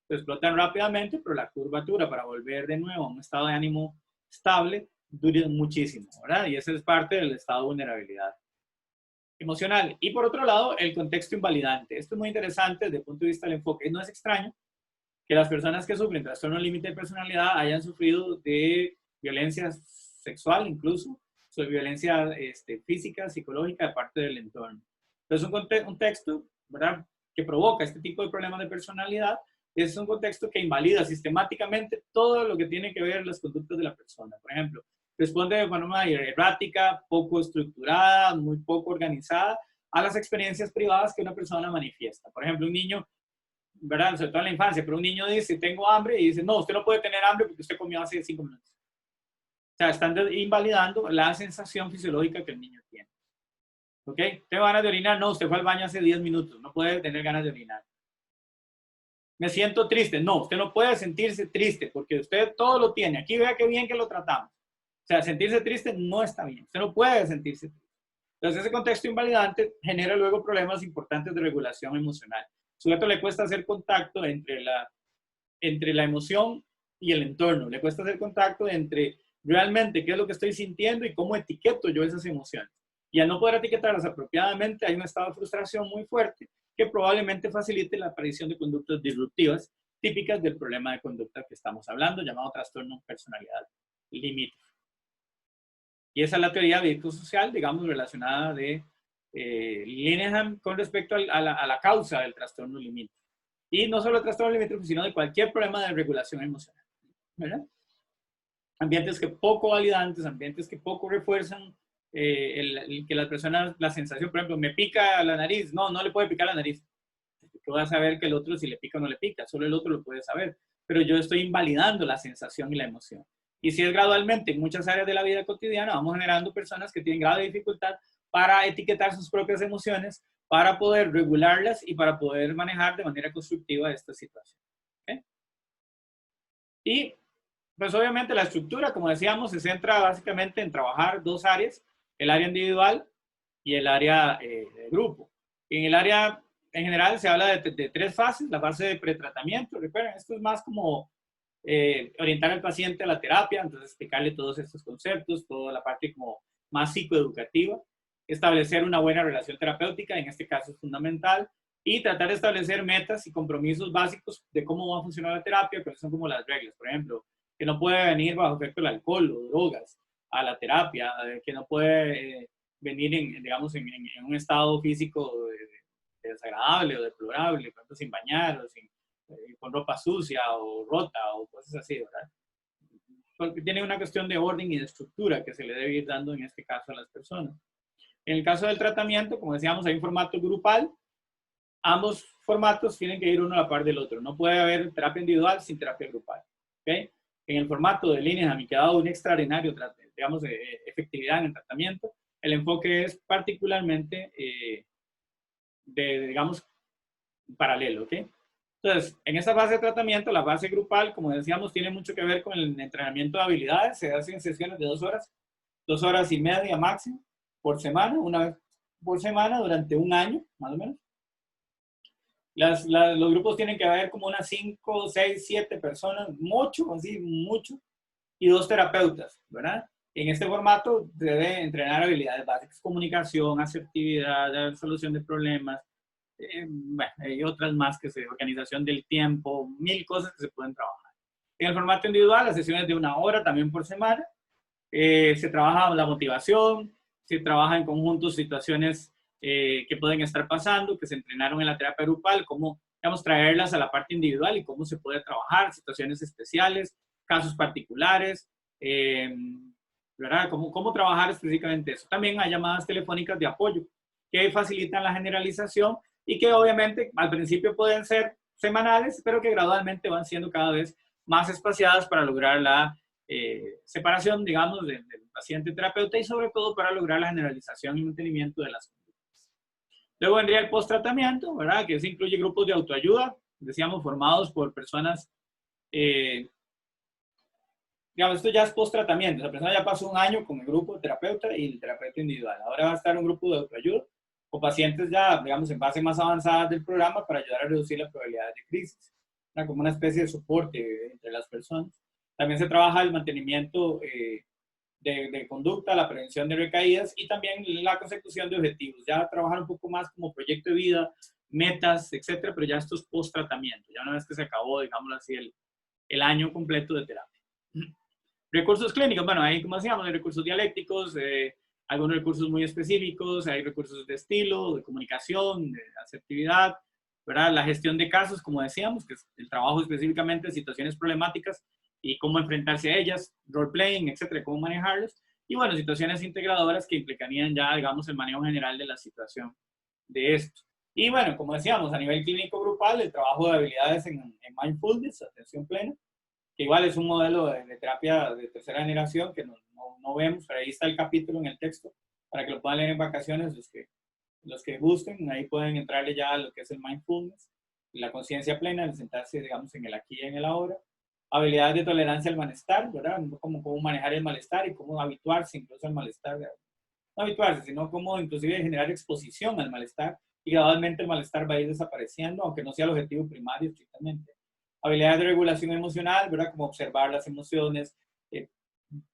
Explotan rápidamente, pero la curvatura para volver de nuevo a un estado de ánimo estable dura muchísimo, ¿verdad? Y ese es parte del estado de vulnerabilidad emocional. Y por otro lado, el contexto invalidante. Esto es muy interesante desde el punto de vista del enfoque. No es extraño que las personas que sufren trastorno límite de personalidad hayan sufrido de violencia sexual, incluso, de violencia física, psicológica de parte del entorno. Entonces, un contexto, ¿verdad?, que provoca este tipo de problemas de personalidad es un contexto que invalida sistemáticamente todo lo que tiene que ver las conductas de la persona. Por ejemplo, responde de forma errática, poco estructurada, muy poco organizada a las experiencias privadas que una persona manifiesta. Por ejemplo, un niño, ¿verdad?, sobre todo en la infancia, pero un niño dice, tengo hambre, y dice, no, usted no puede tener hambre porque usted comió hace 5 minutos. O sea, están invalidando la sensación fisiológica que el niño tiene. ¿Ok? ¿Tengo ganas de orinar? No, usted fue al baño hace 10 minutos, no puede tener ganas de orinar. Me siento triste. No, usted no puede sentirse triste porque usted todo lo tiene. Aquí vea qué bien que lo tratamos. O sea, sentirse triste no está bien. Usted no puede sentirse triste. Entonces, ese contexto invalidante genera luego problemas importantes de regulación emocional. Al sujeto le cuesta hacer contacto entre la emoción y el entorno. Le cuesta hacer contacto entre realmente qué es lo que estoy sintiendo y cómo etiqueto yo esas emociones. Y al no poder etiquetarlas apropiadamente, hay un estado de frustración muy fuerte que probablemente facilite la aparición de conductas disruptivas típicas del problema de conducta que estamos hablando, llamado trastorno de personalidad limítrofe. Y esa es la teoría biopsicosocial, digamos, relacionada de Linehan con respecto a la causa del trastorno limítrofe. Y no solo el trastorno limítrofe, sino de cualquier problema de regulación emocional, ¿verdad? Ambientes que poco validantes, ambientes que poco refuerzan que las personas, la sensación, por ejemplo, me pica la nariz, no le puede picar la nariz. ¿Qué va a saber que el otro si le pica o no le pica? Solo el otro lo puede saber. Pero yo estoy invalidando la sensación y la emoción. Y si es gradualmente en muchas áreas de la vida cotidiana, vamos generando personas que tienen grado de dificultad para etiquetar sus propias emociones, para poder regularlas y para poder manejar de manera constructiva esta situación. ¿Okay? Y pues obviamente la estructura, como decíamos, se centra básicamente en trabajar dos áreas, el área individual y el área de grupo. En el área en general se habla de 3 fases, la fase de pretratamiento, recuerden, esto es más como orientar al paciente a la terapia, entonces explicarle todos estos conceptos, toda la parte como más psicoeducativa, establecer una buena relación terapéutica, en este caso es fundamental, y tratar de establecer metas y compromisos básicos de cómo va a funcionar la terapia, que son como las reglas, por ejemplo, que no puede venir bajo efecto del alcohol o drogas a la terapia, que no puede venir, digamos, en un estado físico desagradable o deplorable, por ejemplo, sin bañar o con ropa sucia o rota o cosas así, ¿verdad? Porque tiene una cuestión de orden y de estructura que se le debe ir dando en este caso a las personas. En el caso del tratamiento, como decíamos, hay un formato grupal. Ambos formatos tienen que ir uno a la par del otro. No puede haber terapia individual sin terapia grupal. ¿Okay? En el formato de Linehan, que ha dado un extraordinario, digamos, efectividad en el tratamiento, el enfoque es particularmente digamos, paralelo. ¿Okay? Entonces, en esta fase de tratamiento, la fase grupal, como decíamos, tiene mucho que ver con el entrenamiento de habilidades. Se hacen sesiones de 2 horas, 2 horas y media máximo por semana, una vez por semana durante un año, más o menos. Los grupos tienen que haber como unas 5, 6, 7 personas, mucho, así, mucho, y 2 terapeutas, ¿verdad? En este formato debe entrenar habilidades básicas, comunicación, asertividad, solución de problemas, bueno, hay otras más que organización del tiempo, 1000 cosas que se pueden trabajar. En el formato individual, las sesiones de 1 hora también por semana, se trabaja la motivación, se trabaja en conjunto situaciones que pueden estar pasando, que se entrenaron en la terapia grupal, cómo, digamos, traerlas a la parte individual y cómo se puede trabajar, situaciones especiales, casos particulares, ¿verdad? Cómo trabajar específicamente eso. También hay llamadas telefónicas de apoyo que facilitan la generalización y que obviamente al principio pueden ser semanales, pero que gradualmente van siendo cada vez más espaciadas para lograr la separación, digamos, del paciente-terapeuta y sobre todo para lograr la generalización y mantenimiento de las conductas. Luego vendría el post-tratamiento, ¿verdad? Que se incluye grupos de autoayuda, decíamos, formados por personas, digamos, esto ya es post-tratamiento, la persona ya pasó un año con el grupo de terapeuta y el terapeuta individual. Ahora va a estar un grupo de autoayuda o pacientes ya, digamos, en fase más avanzada del programa para ayudar a reducir la probabilidad de crisis, ¿verdad? Como una especie de soporte entre las personas. También se trabaja el mantenimiento de conducta, la prevención de recaídas y también la consecución de objetivos. Ya trabajar un poco más como proyecto de vida, metas, etcétera, pero ya esto es post-tratamiento, ya una vez que se acabó, digámoslo así, el año completo de terapia. Recursos clínicos, bueno, ahí como decíamos, hay recursos dialécticos, algunos recursos muy específicos, hay recursos de estilo, de comunicación, de asertividad, ¿verdad? La gestión de casos, como decíamos, que es el trabajo específicamente de situaciones problemáticas y cómo enfrentarse a ellas, role-playing, etcétera, cómo manejarlos. Y bueno, situaciones integradoras que implicarían ya, digamos, el manejo general de la situación de esto. Y bueno, como decíamos, a nivel clínico grupal, el trabajo de habilidades en mindfulness, atención plena, que igual es un modelo de terapia de tercera generación que no vemos, pero ahí está el capítulo en el texto para que lo puedan leer en vacaciones los que gusten. Ahí pueden entrarle ya a lo que es el mindfulness, la conciencia plena, el sentarse, digamos, en el aquí y en el ahora. Habilidades de tolerancia al malestar, ¿verdad? Cómo manejar el malestar y cómo habituarse incluso al malestar. No habituarse, sino cómo inclusive generar exposición al malestar y gradualmente el malestar va a ir desapareciendo, aunque no sea el objetivo primario estrictamente. Habilidades de regulación emocional, ¿verdad? Como observar las emociones,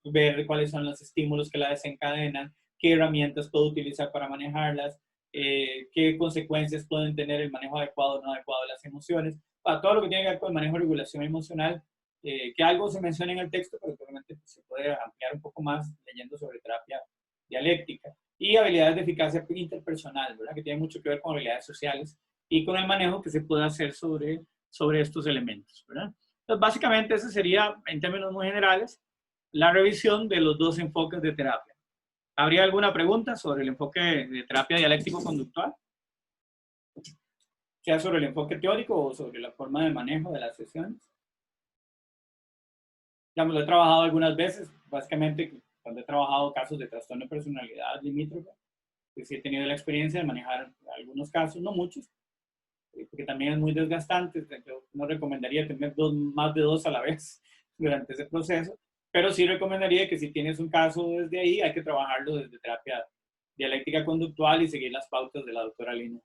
ver cuáles son los estímulos que la desencadenan, qué herramientas puedo utilizar para manejarlas, qué consecuencias pueden tener el manejo adecuado o no adecuado de las emociones. Para todo lo que tiene que ver con el manejo de regulación emocional, que algo se menciona en el texto, pero probablemente se puede ampliar un poco más leyendo sobre terapia dialéctica. Y habilidades de eficacia interpersonal, ¿verdad? Que tiene mucho que ver con habilidades sociales y con el manejo que se puede hacer sobre estos elementos, ¿verdad? Entonces, básicamente, ese sería, en términos muy generales, la revisión de los 2 enfoques de terapia. ¿Habría alguna pregunta sobre el enfoque de terapia dialéctico-conductual? Sea sobre el enfoque teórico o sobre la forma de manejo de las sesiones. Ya lo he trabajado algunas veces, básicamente cuando he trabajado casos de trastorno de personalidad limítrofe, pues sí he tenido la experiencia de manejar algunos casos, no muchos, porque también es muy desgastante. Yo no recomendaría tener más de 2 a la vez durante ese proceso, pero sí recomendaría que si tienes un caso desde ahí, hay que trabajarlo desde terapia dialéctica conductual y seguir las pautas de la doctora Linehan.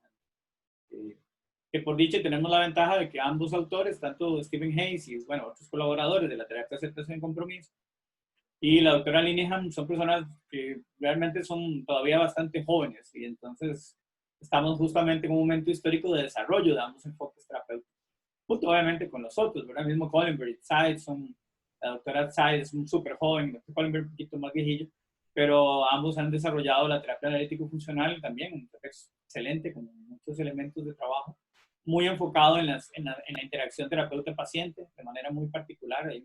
Que por dicha tenemos la ventaja de que ambos autores, tanto Stephen Hayes y bueno, otros colaboradores de la terapia de aceptación y compromiso, y la doctora Linehan son personas que realmente son todavía bastante jóvenes y entonces estamos justamente en un momento histórico de desarrollo de ambos enfoques terapéuticos. Junto obviamente con los otros, ¿verdad? El mismo Collenberg, Seitz, la doctora Seitz es un súper joven, el doctor Collenberg un poquito más viejillo, pero ambos han desarrollado la terapia analítico-funcional también, un terapia excelente, con muchos elementos de trabajo, muy enfocado en la interacción terapeuta-paciente, de manera muy particular. Hay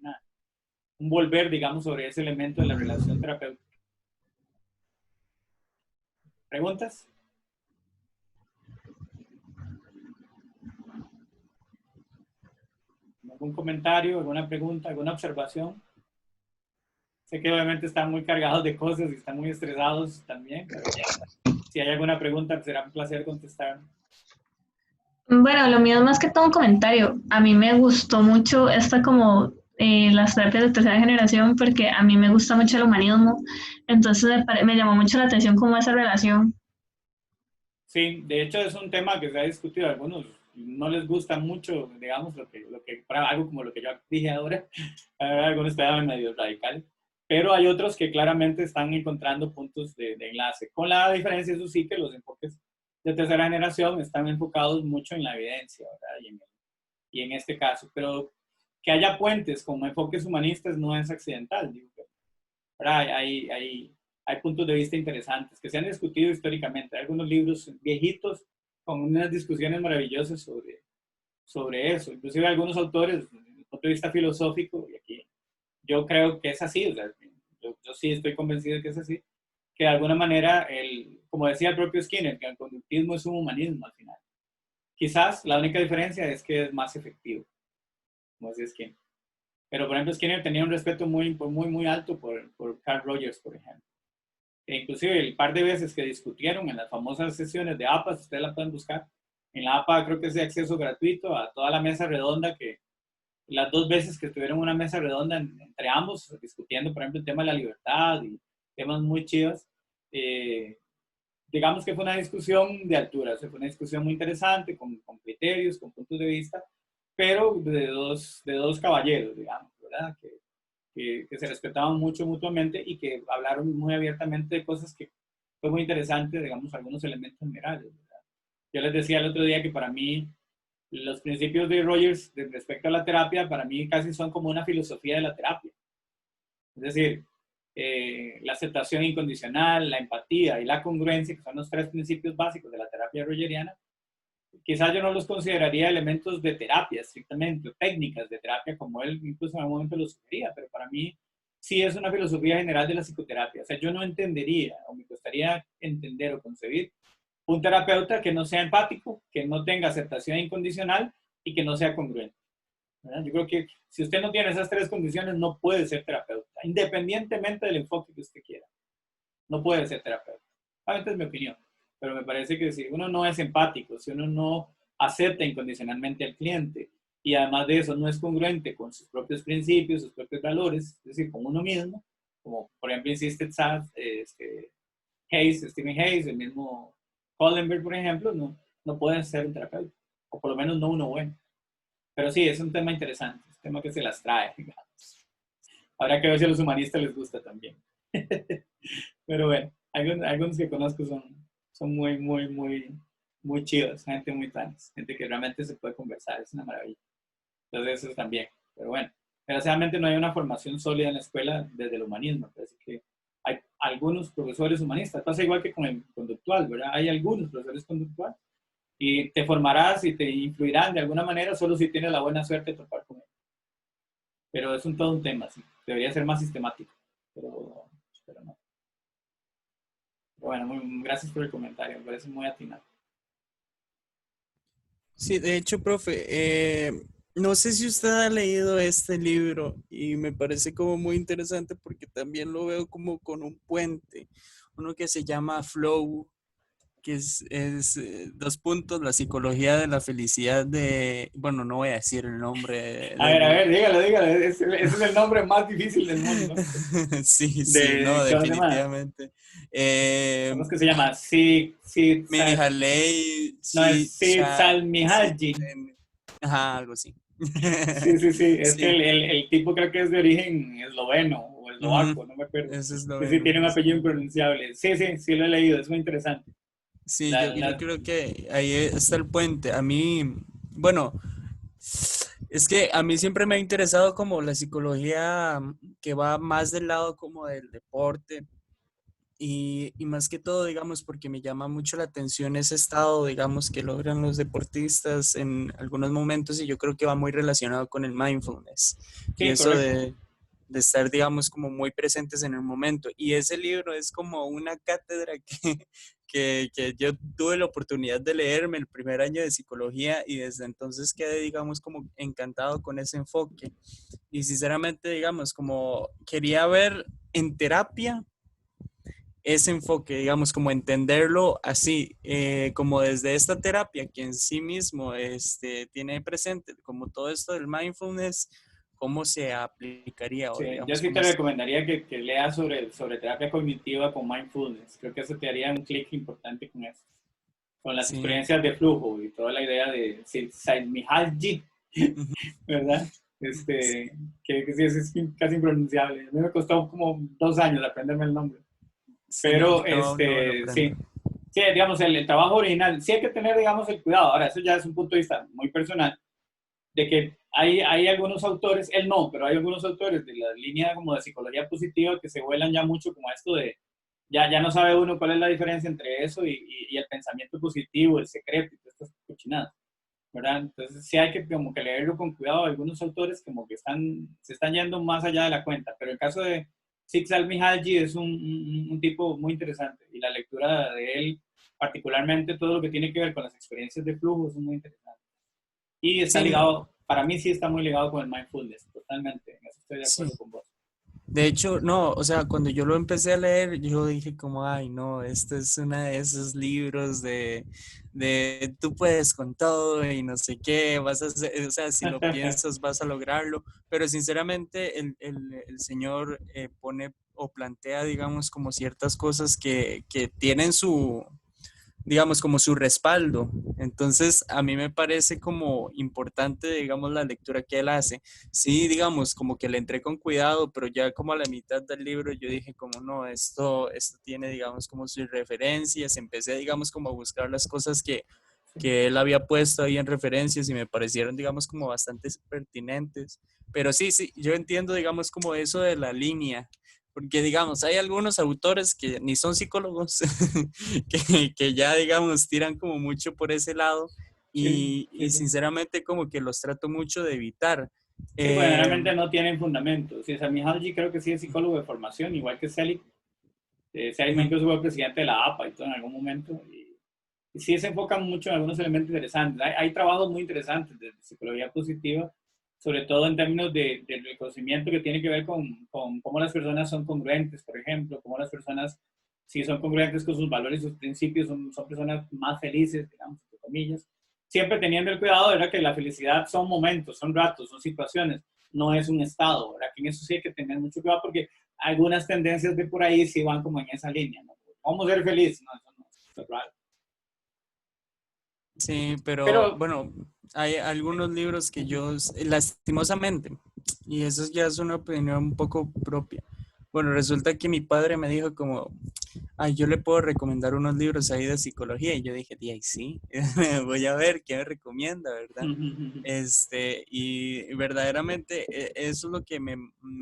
un volver, digamos, sobre ese elemento de la relación terapéutica. ¿Preguntas? ¿Algún comentario, alguna pregunta, alguna observación? Sé que obviamente están muy cargados de cosas y están muy estresados también, pero si hay alguna pregunta, será un placer contestar. Bueno, lo mío es más que todo un comentario. A mí me gustó mucho esta como las terapias de tercera generación porque a mí me gusta mucho el humanismo. Entonces me llamó mucho la atención como esa relación. Sí, de hecho es un tema que se ha discutido. A algunos no les gusta mucho, digamos, algo como lo que yo dije ahora. Algunos estaban medio radicales. Pero hay otros que claramente están encontrando puntos de enlace. Con la diferencia, eso sí, que los enfoques de tercera generación están enfocados mucho en la evidencia, ¿verdad? Y en este caso. Pero que haya puentes como enfoques humanistas no es accidental, digo, ¿verdad? Hay puntos de vista interesantes que se han discutido históricamente. Hay algunos libros viejitos con unas discusiones maravillosas sobre eso. Inclusive algunos autores, desde el punto de vista filosófico, y aquí yo creo que es así, o sea, yo sí estoy convencido de que es así, que de alguna manera, como decía el propio Skinner, que el conductismo es un humanismo al final. Quizás la única diferencia es que es más efectivo, como decía Skinner. Pero, por ejemplo, Skinner tenía un respeto muy alto por Carl Rogers, por ejemplo. E inclusive el par de veces que discutieron en las famosas sesiones de APAS, ustedes la pueden buscar, en la APA creo que es de acceso gratuito a toda la mesa redonda, que las 2 veces que estuvieron una mesa redonda entre ambos, discutiendo, por ejemplo, el tema de la libertad y temas muy chidos, digamos que fue una discusión de altura, o sea, fue una discusión muy interesante, con criterios, con puntos de vista, pero de dos caballeros, digamos, ¿verdad? Que se respetaban mucho mutuamente y que hablaron muy abiertamente de cosas que fue muy interesante, digamos, algunos elementos generales, ¿verdad? Yo les decía el otro día que para mí los principios de Rogers respecto a la terapia, para mí casi son como una filosofía de la terapia. Es decir, la aceptación incondicional, la empatía y la congruencia, que son los 3 principios básicos de la terapia rogeriana, quizás yo no los consideraría elementos de terapia estrictamente, o técnicas de terapia, como él incluso en algún momento lo sugería, pero para mí sí es una filosofía general de la psicoterapia. O sea, yo no entendería, o me costaría entender o concebir, un terapeuta que no sea empático, que no tenga aceptación incondicional y que no sea congruente, ¿verdad? Yo creo que si usted no tiene esas 3 condiciones, no puede ser terapeuta, independientemente del enfoque que usted quiera. No puede ser terapeuta. Obviamente es mi opinión, pero me parece que si uno no es empático, si uno no acepta incondicionalmente al cliente y además de eso no es congruente con sus propios principios, sus propios valores, es decir, con uno mismo, como por ejemplo insiste Stephen Hayes, el mismo Hollenberg, por ejemplo, no puede ser un terapeuta, o por lo menos no uno bueno. Pero sí, es un tema interesante, es un tema que se las trae, digamos. Habrá que ver si a los humanistas les gusta también. Pero bueno, algunos que conozco son muy chidos, gente muy tanis, gente que realmente se puede conversar, es una maravilla. Entonces eso también. Pero bueno, desgraciadamente no hay una formación sólida en la escuela desde el humanismo, parece que hay algunos profesores humanistas, pasa igual que con el conductual, ¿verdad? Hay algunos profesores conductuales y te formarás y te influirán de alguna manera solo si tienes la buena suerte de topar con él. Pero es todo un tema, sí. Debería ser más sistemático, pero no. Pero bueno, gracias por el comentario, me parece muy atinado. Sí, de hecho, profe, no sé si usted ha leído este libro y me parece como muy interesante porque también lo veo como con un puente, uno que se llama Flow, que es 2 puntos, la psicología de la felicidad bueno, no voy a decir el nombre. A ver, dígalo, ese es el nombre más difícil del mundo, ¿no? Sí, no, definitivamente. ¿Cómo es que se llama? Mihaly Csikszentmihalyi. Ajá, algo así. Sí, es que el tipo creo que es de origen esloveno o eslovaco, no me acuerdo. Es esloveno, sí, tiene un apellido impronunciable. Sí, lo he leído, es muy interesante. Sí, yo creo que ahí está el puente. A mí, bueno, es que a mí siempre me ha interesado como la psicología que va más del lado como del deporte y más que todo, digamos, porque me llama mucho la atención ese estado, digamos, que logran los deportistas en algunos momentos y yo creo que va muy relacionado con el mindfulness y Sí, eso correcto. de estar, digamos, como muy presentes en el momento. Y ese libro es como una cátedra que yo tuve la oportunidad de leerme el primer año de psicología y desde entonces quedé, digamos, como encantado con ese enfoque. Y sinceramente, digamos, como quería ver en terapia ese enfoque, digamos, como entenderlo así, como desde esta terapia que en sí mismo tiene presente, como todo esto del mindfulness, cómo se aplicaría o Sí, yo digamos, sí cómo te se... recomendaría que leas sobre terapia cognitiva con mindfulness. Creo que eso te haría un clic importante con eso. Con las Sí, experiencias de flujo y toda la idea de Mihaly, ujú, ¿verdad? Que sí es casi impronunciable. A mí me costó como 2 años aprenderme el nombre. sí, Pero, yo me lo aprendo. sí, digamos, el trabajo original, sí hay que tener, digamos, el cuidado. Ahora, eso ya es un punto de vista muy personal, de que hay algunos autores, él no, pero hay algunos autores de la línea como de psicología positiva que se vuelan ya mucho como esto de, ya no sabe uno cuál es la diferencia entre eso y el pensamiento positivo, el secreto y todas estas cochinadas, ¿verdad? Entonces sí hay que como que leerlo con cuidado. Algunos autores como que se están yendo más allá de la cuenta, pero el caso de Csikszentmihalyi es un tipo muy interesante y la lectura de él, particularmente todo lo que tiene que ver con las experiencias de flujo, es muy interesante. Y está Sí, no, ligado, para mí sí está muy ligado con el mindfulness, totalmente, en eso estoy de sí. acuerdo con vos. De hecho, no, o sea, cuando yo lo empecé a leer, yo dije como, ay, no, este es uno de esos libros de tú puedes con todo y no sé qué, vas a hacer, o sea, si lo piensas vas a lograrlo, pero sinceramente el señor pone o plantea, digamos, como ciertas cosas que tienen su, digamos, como su respaldo. Entonces, a mí me parece como importante, digamos, la lectura que él hace. Sí, digamos, como que le entré con cuidado, pero ya como a la mitad del libro yo dije como no, esto tiene, digamos, como sus referencias. Empecé, digamos, como a buscar las cosas que él había puesto ahí en referencias y me parecieron, digamos, como bastante pertinentes. Pero sí, sí, yo entiendo, digamos, como eso de la línea, porque, digamos, hay algunos autores que ni son psicólogos, que ya, digamos, tiran como mucho por ese lado Sí, y sí, sí. sinceramente como que los trato mucho de evitar. Sí, pues Eh, generalmente no tienen fundamento. Sí, Mihaly creo que sí es psicólogo de formación, igual que Selig. Selig ujú, incluso fue presidente de la APA y todo en algún momento. Y sí se enfocan mucho en algunos elementos interesantes. Hay trabajos muy interesantes de psicología positiva, sobre todo en términos del reconocimiento que tiene que ver con cómo las personas son congruentes, por ejemplo, cómo las personas, si son congruentes con sus valores y sus principios, son personas más felices, digamos, entre comillas. Siempre teniendo el cuidado de que la felicidad son momentos, son ratos, son situaciones, no es un estado, ¿verdad? Que en eso sí hay que tener mucho cuidado porque algunas tendencias de por ahí sí van como en esa línea, ¿no? Vamos a ser felices, no, eso no, eso es raro. sí, pero Pero bueno, hay algunos libros que yo, lastimosamente, y eso ya es una opinión un poco propia. Bueno, resulta que mi padre me dijo como, ay, yo le puedo recomendar unos libros ahí de psicología. Y yo dije, ay, sí, voy a ver qué me recomienda, ¿verdad? Y verdaderamente eso es lo que me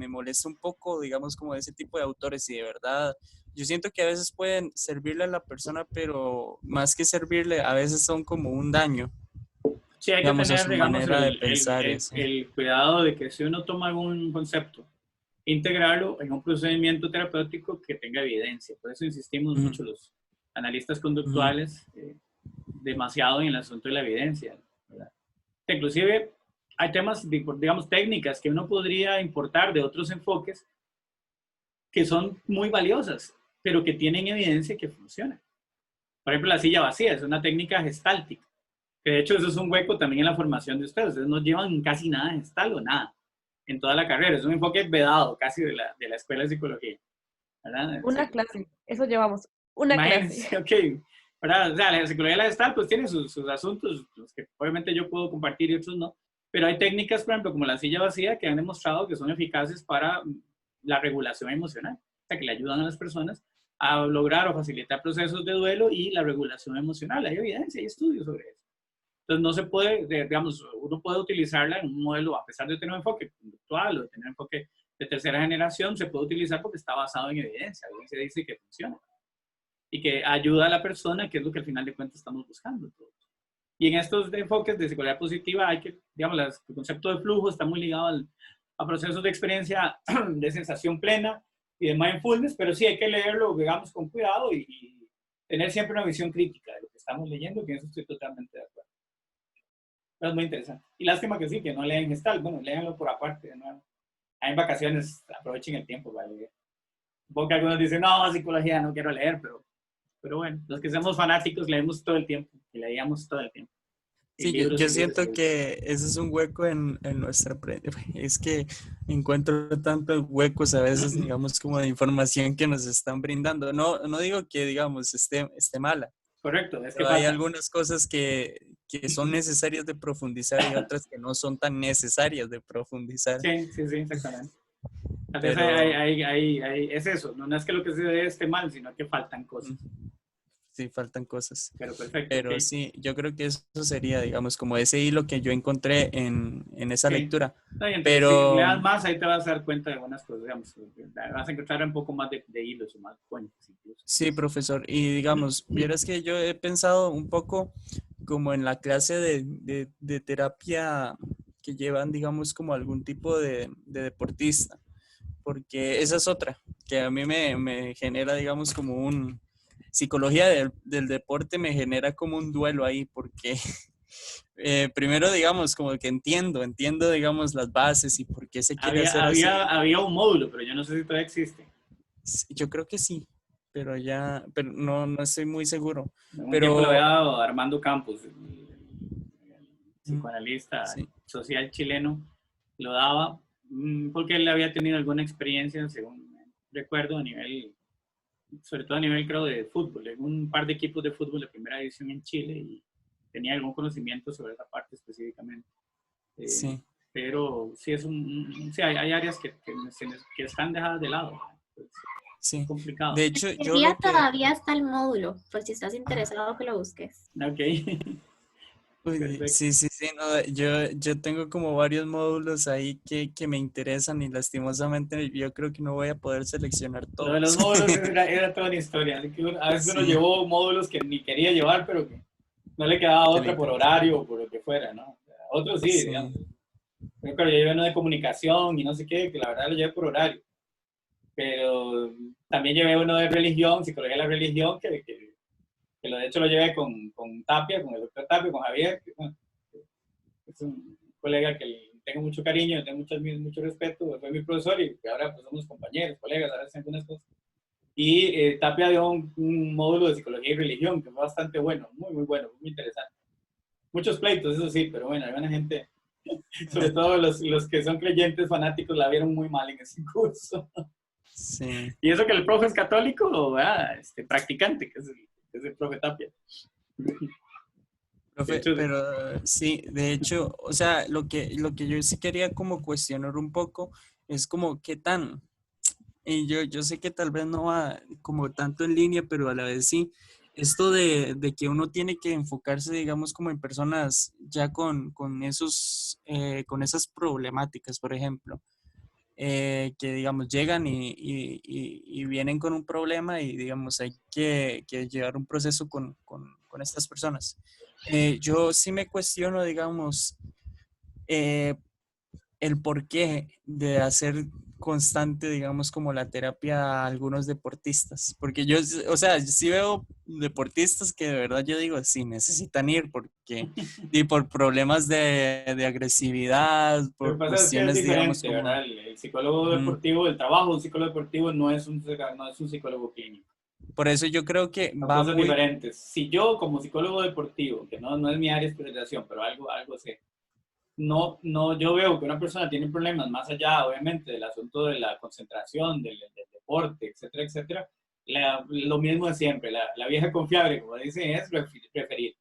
molesta un poco, digamos, como de ese tipo de autores. Y de verdad, yo siento que a veces pueden servirle a la persona, pero más que servirle, a veces son como un daño, sí hay que digamos, a tener, su digamos, manera de pensar y así. el cuidado de que si uno toma algún concepto, integrarlo en un procedimiento terapéutico que tenga evidencia. Por eso insistimos Ujú, mucho los analistas ujú, conductuales demasiado en el asunto de la evidencia, ¿verdad? Inclusive hay temas, digamos, técnicas que uno podría importar de otros enfoques que son muy valiosas, pero que tienen evidencia que funcionan. Por ejemplo, la silla vacía es una técnica gestáltica, que de hecho eso es un hueco también en la formación de ustedes. Ustedes no llevan casi nada de gestal o nada en toda la carrera. Es un enfoque vedado casi de la escuela de psicología, ¿verdad? Una clase, eso llevamos, una clase. Imagínense, ok, ¿verdad? O sea, la psicología de la gestal pues tiene sus asuntos, los que obviamente yo puedo compartir y otros no, pero hay técnicas, por ejemplo, como la silla vacía, que han demostrado que son eficaces para la regulación emocional, o sea, que le ayudan a las personas a lograr o facilitar procesos de duelo y la regulación emocional. Hay evidencia, hay estudios sobre eso. Entonces, no se puede, digamos, uno puede utilizarla en un modelo, a pesar de tener un enfoque conductual o de tener un enfoque de tercera generación, se puede utilizar porque está basado en evidencia. La evidencia dice que funciona. y que ayuda a la persona, que es lo que al final de cuentas estamos buscando todos. Y en estos enfoques de psicología positiva hay que, digamos, el concepto de flujo está muy ligado a procesos de experiencia de sensación plena y de mindfulness, pero sí hay que leerlo, digamos, con cuidado y tener siempre una visión crítica de lo que estamos leyendo, que en eso estoy totalmente de acuerdo. Pero es muy interesante. Y lástima que sí, que no leen Gestalt. Bueno, léanlo por aparte, de nuevo. Hay en vacaciones, aprovechen el tiempo para leer. Supongo que algunos dicen, no, psicología no quiero leer, pero bueno, los que somos fanáticos leemos todo el tiempo y leíamos todo el tiempo. Sí, yo siento que ese es un hueco en nuestra... Es que encuentro tantos huecos a veces, digamos, como de información que nos están brindando. No digo que, digamos, esté mala. Correcto, es que pero hay algunas cosas que son necesarias de profundizar y otras que no son tan necesarias de profundizar. Sí, exactamente. Pero... es eso, no es que lo que se esté mal, sino que faltan cosas. Sí, faltan cosas. Pero perfecto. Pero okay. Sí, yo creo que eso sería, digamos, como ese hilo que yo encontré en esa lectura. No, entonces, pero si leas más, ahí te vas a dar cuenta de algunas cosas, digamos. Vas a encontrar un poco más de hilos o más fuentes incluso. Sí, profesor. Y digamos, vieras que yo he pensado un poco como en la clase de terapia que llevan, digamos, como algún tipo de deportista. Porque esa es otra, que a mí me genera, digamos, como un... Psicología del deporte me genera como un duelo ahí, porque primero, digamos, como que entiendo, digamos, las bases y por qué se quiere hacer así. Había un módulo, pero yo no sé si todavía existe. Yo creo que sí, pero no estoy muy seguro. Un pero tiempo lo había dado Armando Campos, el psicoanalista social chileno, lo daba porque él había tenido alguna experiencia, según recuerdo, sobre todo a nivel, creo, de fútbol, en un par de equipos de fútbol de primera división en Chile y tenía algún conocimiento sobre esa parte específicamente. Sí. Pero sí, sí hay áreas que están dejadas de lado. Sí. Es complicado. De hecho, todavía está el módulo, por si estás interesado que lo busques. Ok. Sí, no, yo tengo como varios módulos ahí que me interesan y lastimosamente yo creo que no voy a poder seleccionar todos. Lo de los módulos era toda una historia. Así que a veces uno llevó módulos que ni quería llevar, pero que no le quedaba otra por horario o por lo que fuera, ¿no? Otros sí, digamos. Pero yo llevé uno de comunicación y no sé qué, que la verdad lo llevé por horario. Pero también llevé uno de religión, psicología de la religión, que de hecho lo llevé con Tapia, con el doctor Tapia, con Javier, que bueno, es un colega que tengo mucho cariño, tengo mucho respeto, fue mi profesor y ahora pues somos compañeros, colegas, ahora hacen algunas cosas. Y Tapia dio un módulo de psicología y religión que fue bastante bueno, muy bueno, muy interesante. Muchos pleitos, eso sí, pero bueno, hay buena gente, sobre todo los que son creyentes fanáticos la vieron muy mal en ese curso. Sí. Y eso que el profe es católico, ¿verdad? Practicante, que es el profe Tapia. Profe, pero sí, de hecho, o sea, lo que yo sí quería como cuestionar un poco es como qué tan, y yo sé que tal vez no va como tanto en línea, pero a la vez sí, esto de que uno tiene que enfocarse, digamos, como en personas ya con esas problemáticas, por ejemplo. Que digamos llegan y vienen con un problema y digamos hay que llevar un proceso con estas personas. Yo sí me cuestiono, digamos, el porqué de hacer constante, digamos, como la terapia a algunos deportistas. Porque yo, o sea, sí veo deportistas que de verdad yo digo, sí, necesitan ir porque y por problemas de agresividad, por cuestiones, es diferente, digamos, como... ¿verdad? El psicólogo deportivo, el trabajo de un psicólogo deportivo no es un psicólogo clínico. Por eso yo creo que son cosas diferentes. Si yo, como psicólogo deportivo, que no es mi área de especialización, pero algo sé, yo veo que una persona tiene problemas más allá, obviamente, del asunto de la concentración, del deporte, etcétera, etcétera. Lo mismo de siempre, la vieja confiable, como dicen, es preferir.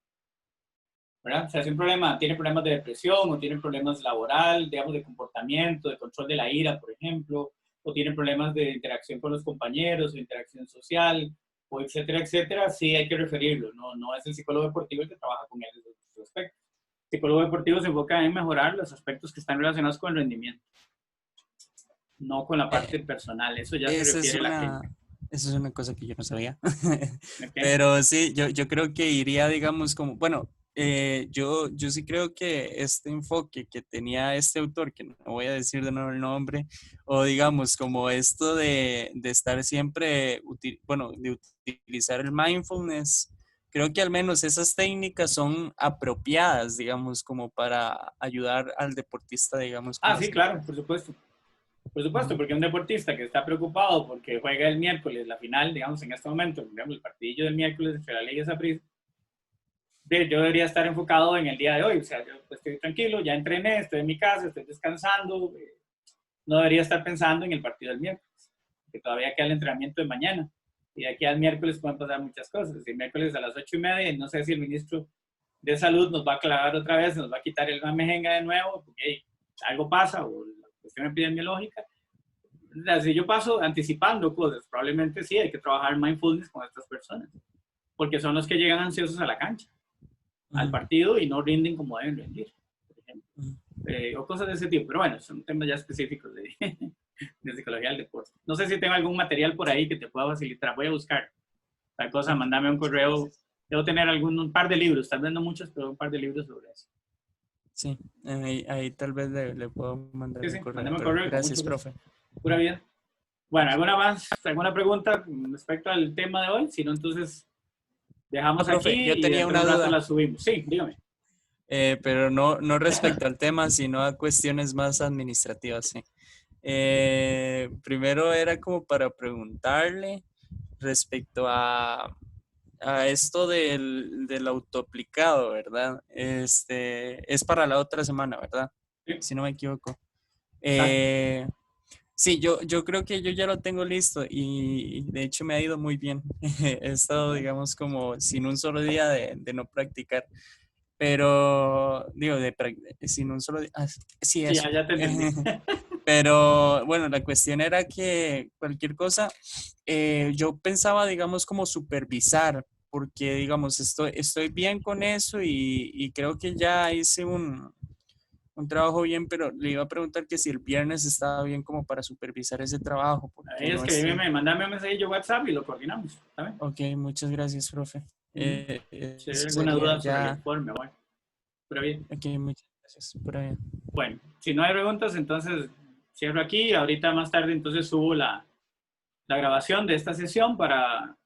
¿Verdad? O sea, si un problema tiene problemas de depresión o tiene problemas laboral, digamos, de comportamiento, de control de la ira, por ejemplo, o tiene problemas de interacción con los compañeros, o interacción social, o etcétera, etcétera, sí hay que referirlo. No es el psicólogo deportivo el que trabaja con él en esos aspectos. El psicólogo deportivo se enfoca en mejorar los aspectos que están relacionados con el rendimiento, no con la parte personal. Eso ya se refiere a la gente. Eso es una cosa que yo no sabía. Ok. Pero sí, yo creo que iría, digamos, como, bueno, yo sí creo que este enfoque que tenía este autor, que no voy a decir de nuevo el nombre, o digamos, como esto de estar siempre, bueno, de utilizar el mindfulness, creo que al menos esas técnicas son apropiadas, digamos, como para ayudar al deportista, digamos, Ah, como sí, así. claro, por supuesto. Por supuesto, porque un deportista que está preocupado porque juega el miércoles la final, digamos, en este momento, digamos, el partidillo del miércoles entre la Liga y Saprissa, yo debería estar enfocado en el día de hoy. O sea, yo estoy tranquilo, ya entrené, estoy en mi casa, estoy descansando. No debería estar pensando en el partido del miércoles, que todavía queda el entrenamiento de mañana. Y de aquí al miércoles pueden pasar muchas cosas. El miércoles a las 8:30, no sé si el ministro de Salud nos va a clavar otra vez, nos va a quitar el mejenga de nuevo, porque hey, algo pasa, o la cuestión epidemiológica. Si yo paso anticipando cosas, probablemente sí hay que trabajar mindfulness con estas personas, porque son los que llegan ansiosos a la cancha, al partido, y no rinden como deben rendir, por ejemplo. O cosas de ese tipo. Pero bueno, son temas ya específicos de psicología del deporte. No sé si tengo algún material por ahí que te pueda facilitar. Voy a buscar tal cosa, mandame un correo. Debo tener un par de libros, tal vez no muchos, pero un par de libros sobre eso. Sí, ahí tal vez le puedo mandar Sí, un correo. mándame un Pero correo. gracias, profe. Pura vida. Bueno, ¿alguna pregunta respecto al tema de hoy? Si no, entonces dejamos profe, aquí yo y tenía dentro de una un rato duda. la subimos. Sí, dígame. Pero no respecto al tema, sino a cuestiones más administrativas, sí. Primero era como para preguntarle respecto a esto del autoaplicado, ¿verdad? Es para la otra semana, ¿verdad? Sí. Si no me equivoco. Exacto. Sí, yo creo que yo ya lo tengo listo y de hecho me ha ido muy bien. He estado, digamos, como sin un solo día de no practicar. Pero, digo, sin un solo día. Sí, Sí, eso. ya te entendí. Pero bueno, la cuestión era que cualquier cosa, yo pensaba, digamos, como supervisar, porque, digamos, estoy bien con eso y creo que ya hice un trabajo bien, pero le iba a preguntar que si el viernes estaba bien como para supervisar ese trabajo, porque Ahí no estoy... mandame un mensajillo WhatsApp y lo coordinamos. ¿Saben? Ok, muchas gracias, profe. Si hay Eso alguna sería duda sobre el ya... informe, bueno. Pero bien. Ok, muchas gracias. Por ahí. Bueno, si no hay preguntas, entonces cierro aquí. Ahorita más tarde, entonces subo la grabación de esta sesión para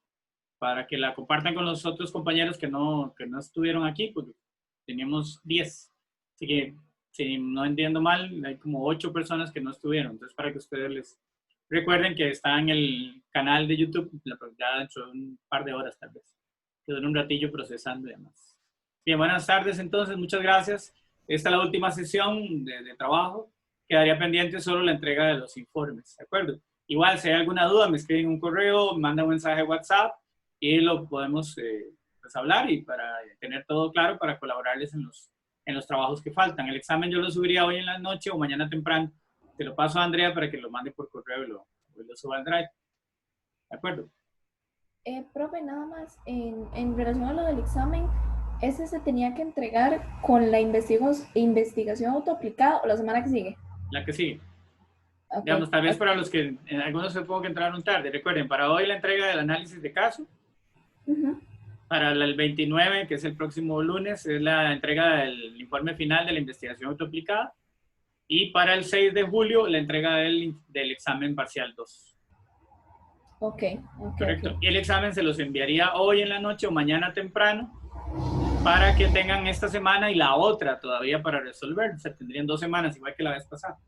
que la compartan con los otros compañeros que no estuvieron aquí, porque teníamos 10. Así que, si no entiendo mal, hay como 8 personas que no estuvieron. Entonces, para que ustedes les recuerden que está en el canal de YouTube, ya dentro de un par de horas tal vez. Quedó un ratillo procesando y demás. Bien, buenas tardes entonces, muchas gracias. Esta es la última sesión de trabajo. Quedaría pendiente solo la entrega de los informes, ¿de acuerdo? Igual, si hay alguna duda, me escriben un correo, me mandan un mensaje WhatsApp y lo podemos pues hablar y para tener todo claro para colaborarles en los trabajos que faltan. El examen yo lo subiría hoy en la noche o mañana temprano. Te lo paso a Andrea para que lo mande por correo y lo suba al Drive. ¿De acuerdo? Profe, nada más, en relación a lo del examen, ¿ese se tenía que entregar con la investigación autoaplicada o la semana que sigue? La que sigue. Okay. Digamos, tal vez para los que, algunos supongo que entraron tarde. Recuerden, para hoy la entrega del análisis de caso. Para el 29, que es el próximo lunes, es la entrega del informe final de la investigación autoaplicada. Y para el 6 de julio, la entrega del examen parcial 2. Correcto. Y el examen se los enviaría hoy en la noche o mañana temprano para que tengan esta semana y la otra todavía para resolver. O sea, tendrían 2 semanas, igual que la vez pasada.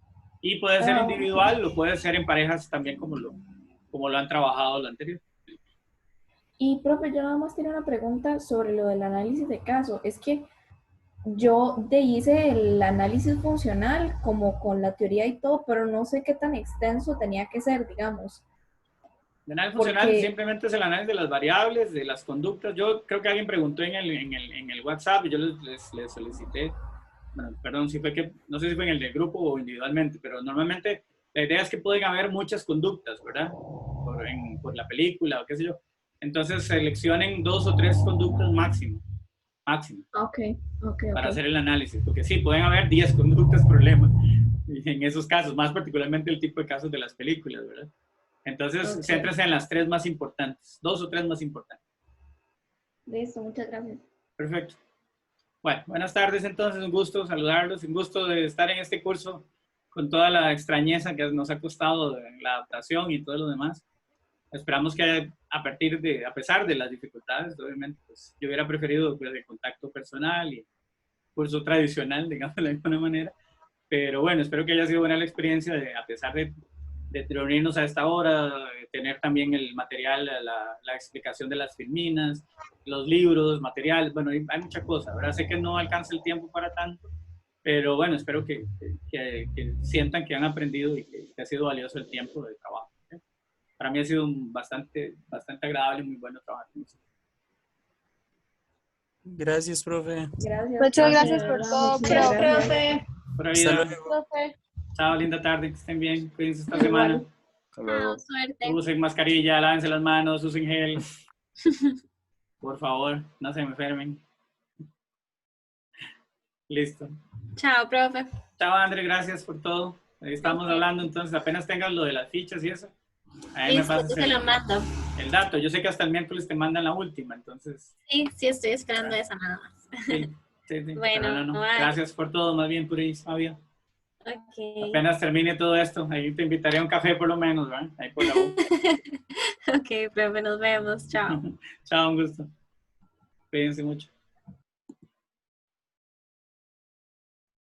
Y puede ser individual, o puede ser en parejas también como lo han trabajado lo anterior. Y, profe, yo nada más tengo una pregunta sobre lo del análisis de caso. Es que yo hice el análisis funcional como con la teoría y todo, pero no sé qué tan extenso tenía que ser, digamos. El análisis funcional simplemente es el análisis de las variables, de las conductas. Yo creo que alguien preguntó en el WhatsApp y yo les solicité, bueno, perdón, no sé si fue en el del grupo o individualmente, pero normalmente la idea es que pueden haber muchas conductas, ¿verdad? Por la película o qué sé yo. Entonces seleccionen 2 o 3 conductas máximo. Para hacer el análisis, porque sí, pueden haber 10 conductas problema en esos casos, más particularmente el tipo de casos de las películas, ¿verdad? Entonces, Ok. céntrese en las 3 más importantes, 2 o 3 más importantes. Listo, muchas gracias. Perfecto. Bueno, buenas tardes entonces, un gusto saludarlos, un gusto de estar en este curso con toda la extrañeza que nos ha costado la adaptación y todo lo demás. Esperamos que a pesar de las dificultades, obviamente, pues, yo hubiera preferido pues, el contacto personal y curso tradicional, digamos de alguna manera, pero bueno, espero que haya sido buena la experiencia, a pesar de reunirnos a esta hora, de tener también el material, la explicación de las filminas, los libros, materiales, bueno, hay mucha cosa, ¿verdad? Sé que no alcanza el tiempo para tanto, pero bueno, espero que sientan que han aprendido y que ha sido valioso el tiempo de trabajo. ¿Okay? Para mí ha sido bastante agradable y muy bueno trabajar con ustedes. Gracias, profe. Gracias. Muchas Gracias. gracias por todo, Muchas profe. gracias. Pura Hasta vida. luego. Profe. Chao, linda tarde, que estén bien, cuídense esta Igual. semana. Hasta luego. Chao, suerte. Usen mascarilla, lávense las manos, usen gel. Por favor, no se me enfermen. Listo. Chao, profe. Chao, André, gracias por todo. Ahí estamos hablando, entonces apenas tengas lo de las fichas y eso. Ahí me Listo, pasas yo se lo mando. el dato. Yo sé que hasta el miércoles te mandan la última, entonces. Sí, sí, estoy esperando esa nada más. Sí, sí. Bueno, pero no. bye. Gracias por todo, más bien, Puris, Fabio. Ok. Apenas termine todo esto, ahí te invitaré a un café por lo menos, ¿verdad? Ahí por la U. Ok, profe, nos vemos. Chao. Chao, un gusto. Cuídense mucho.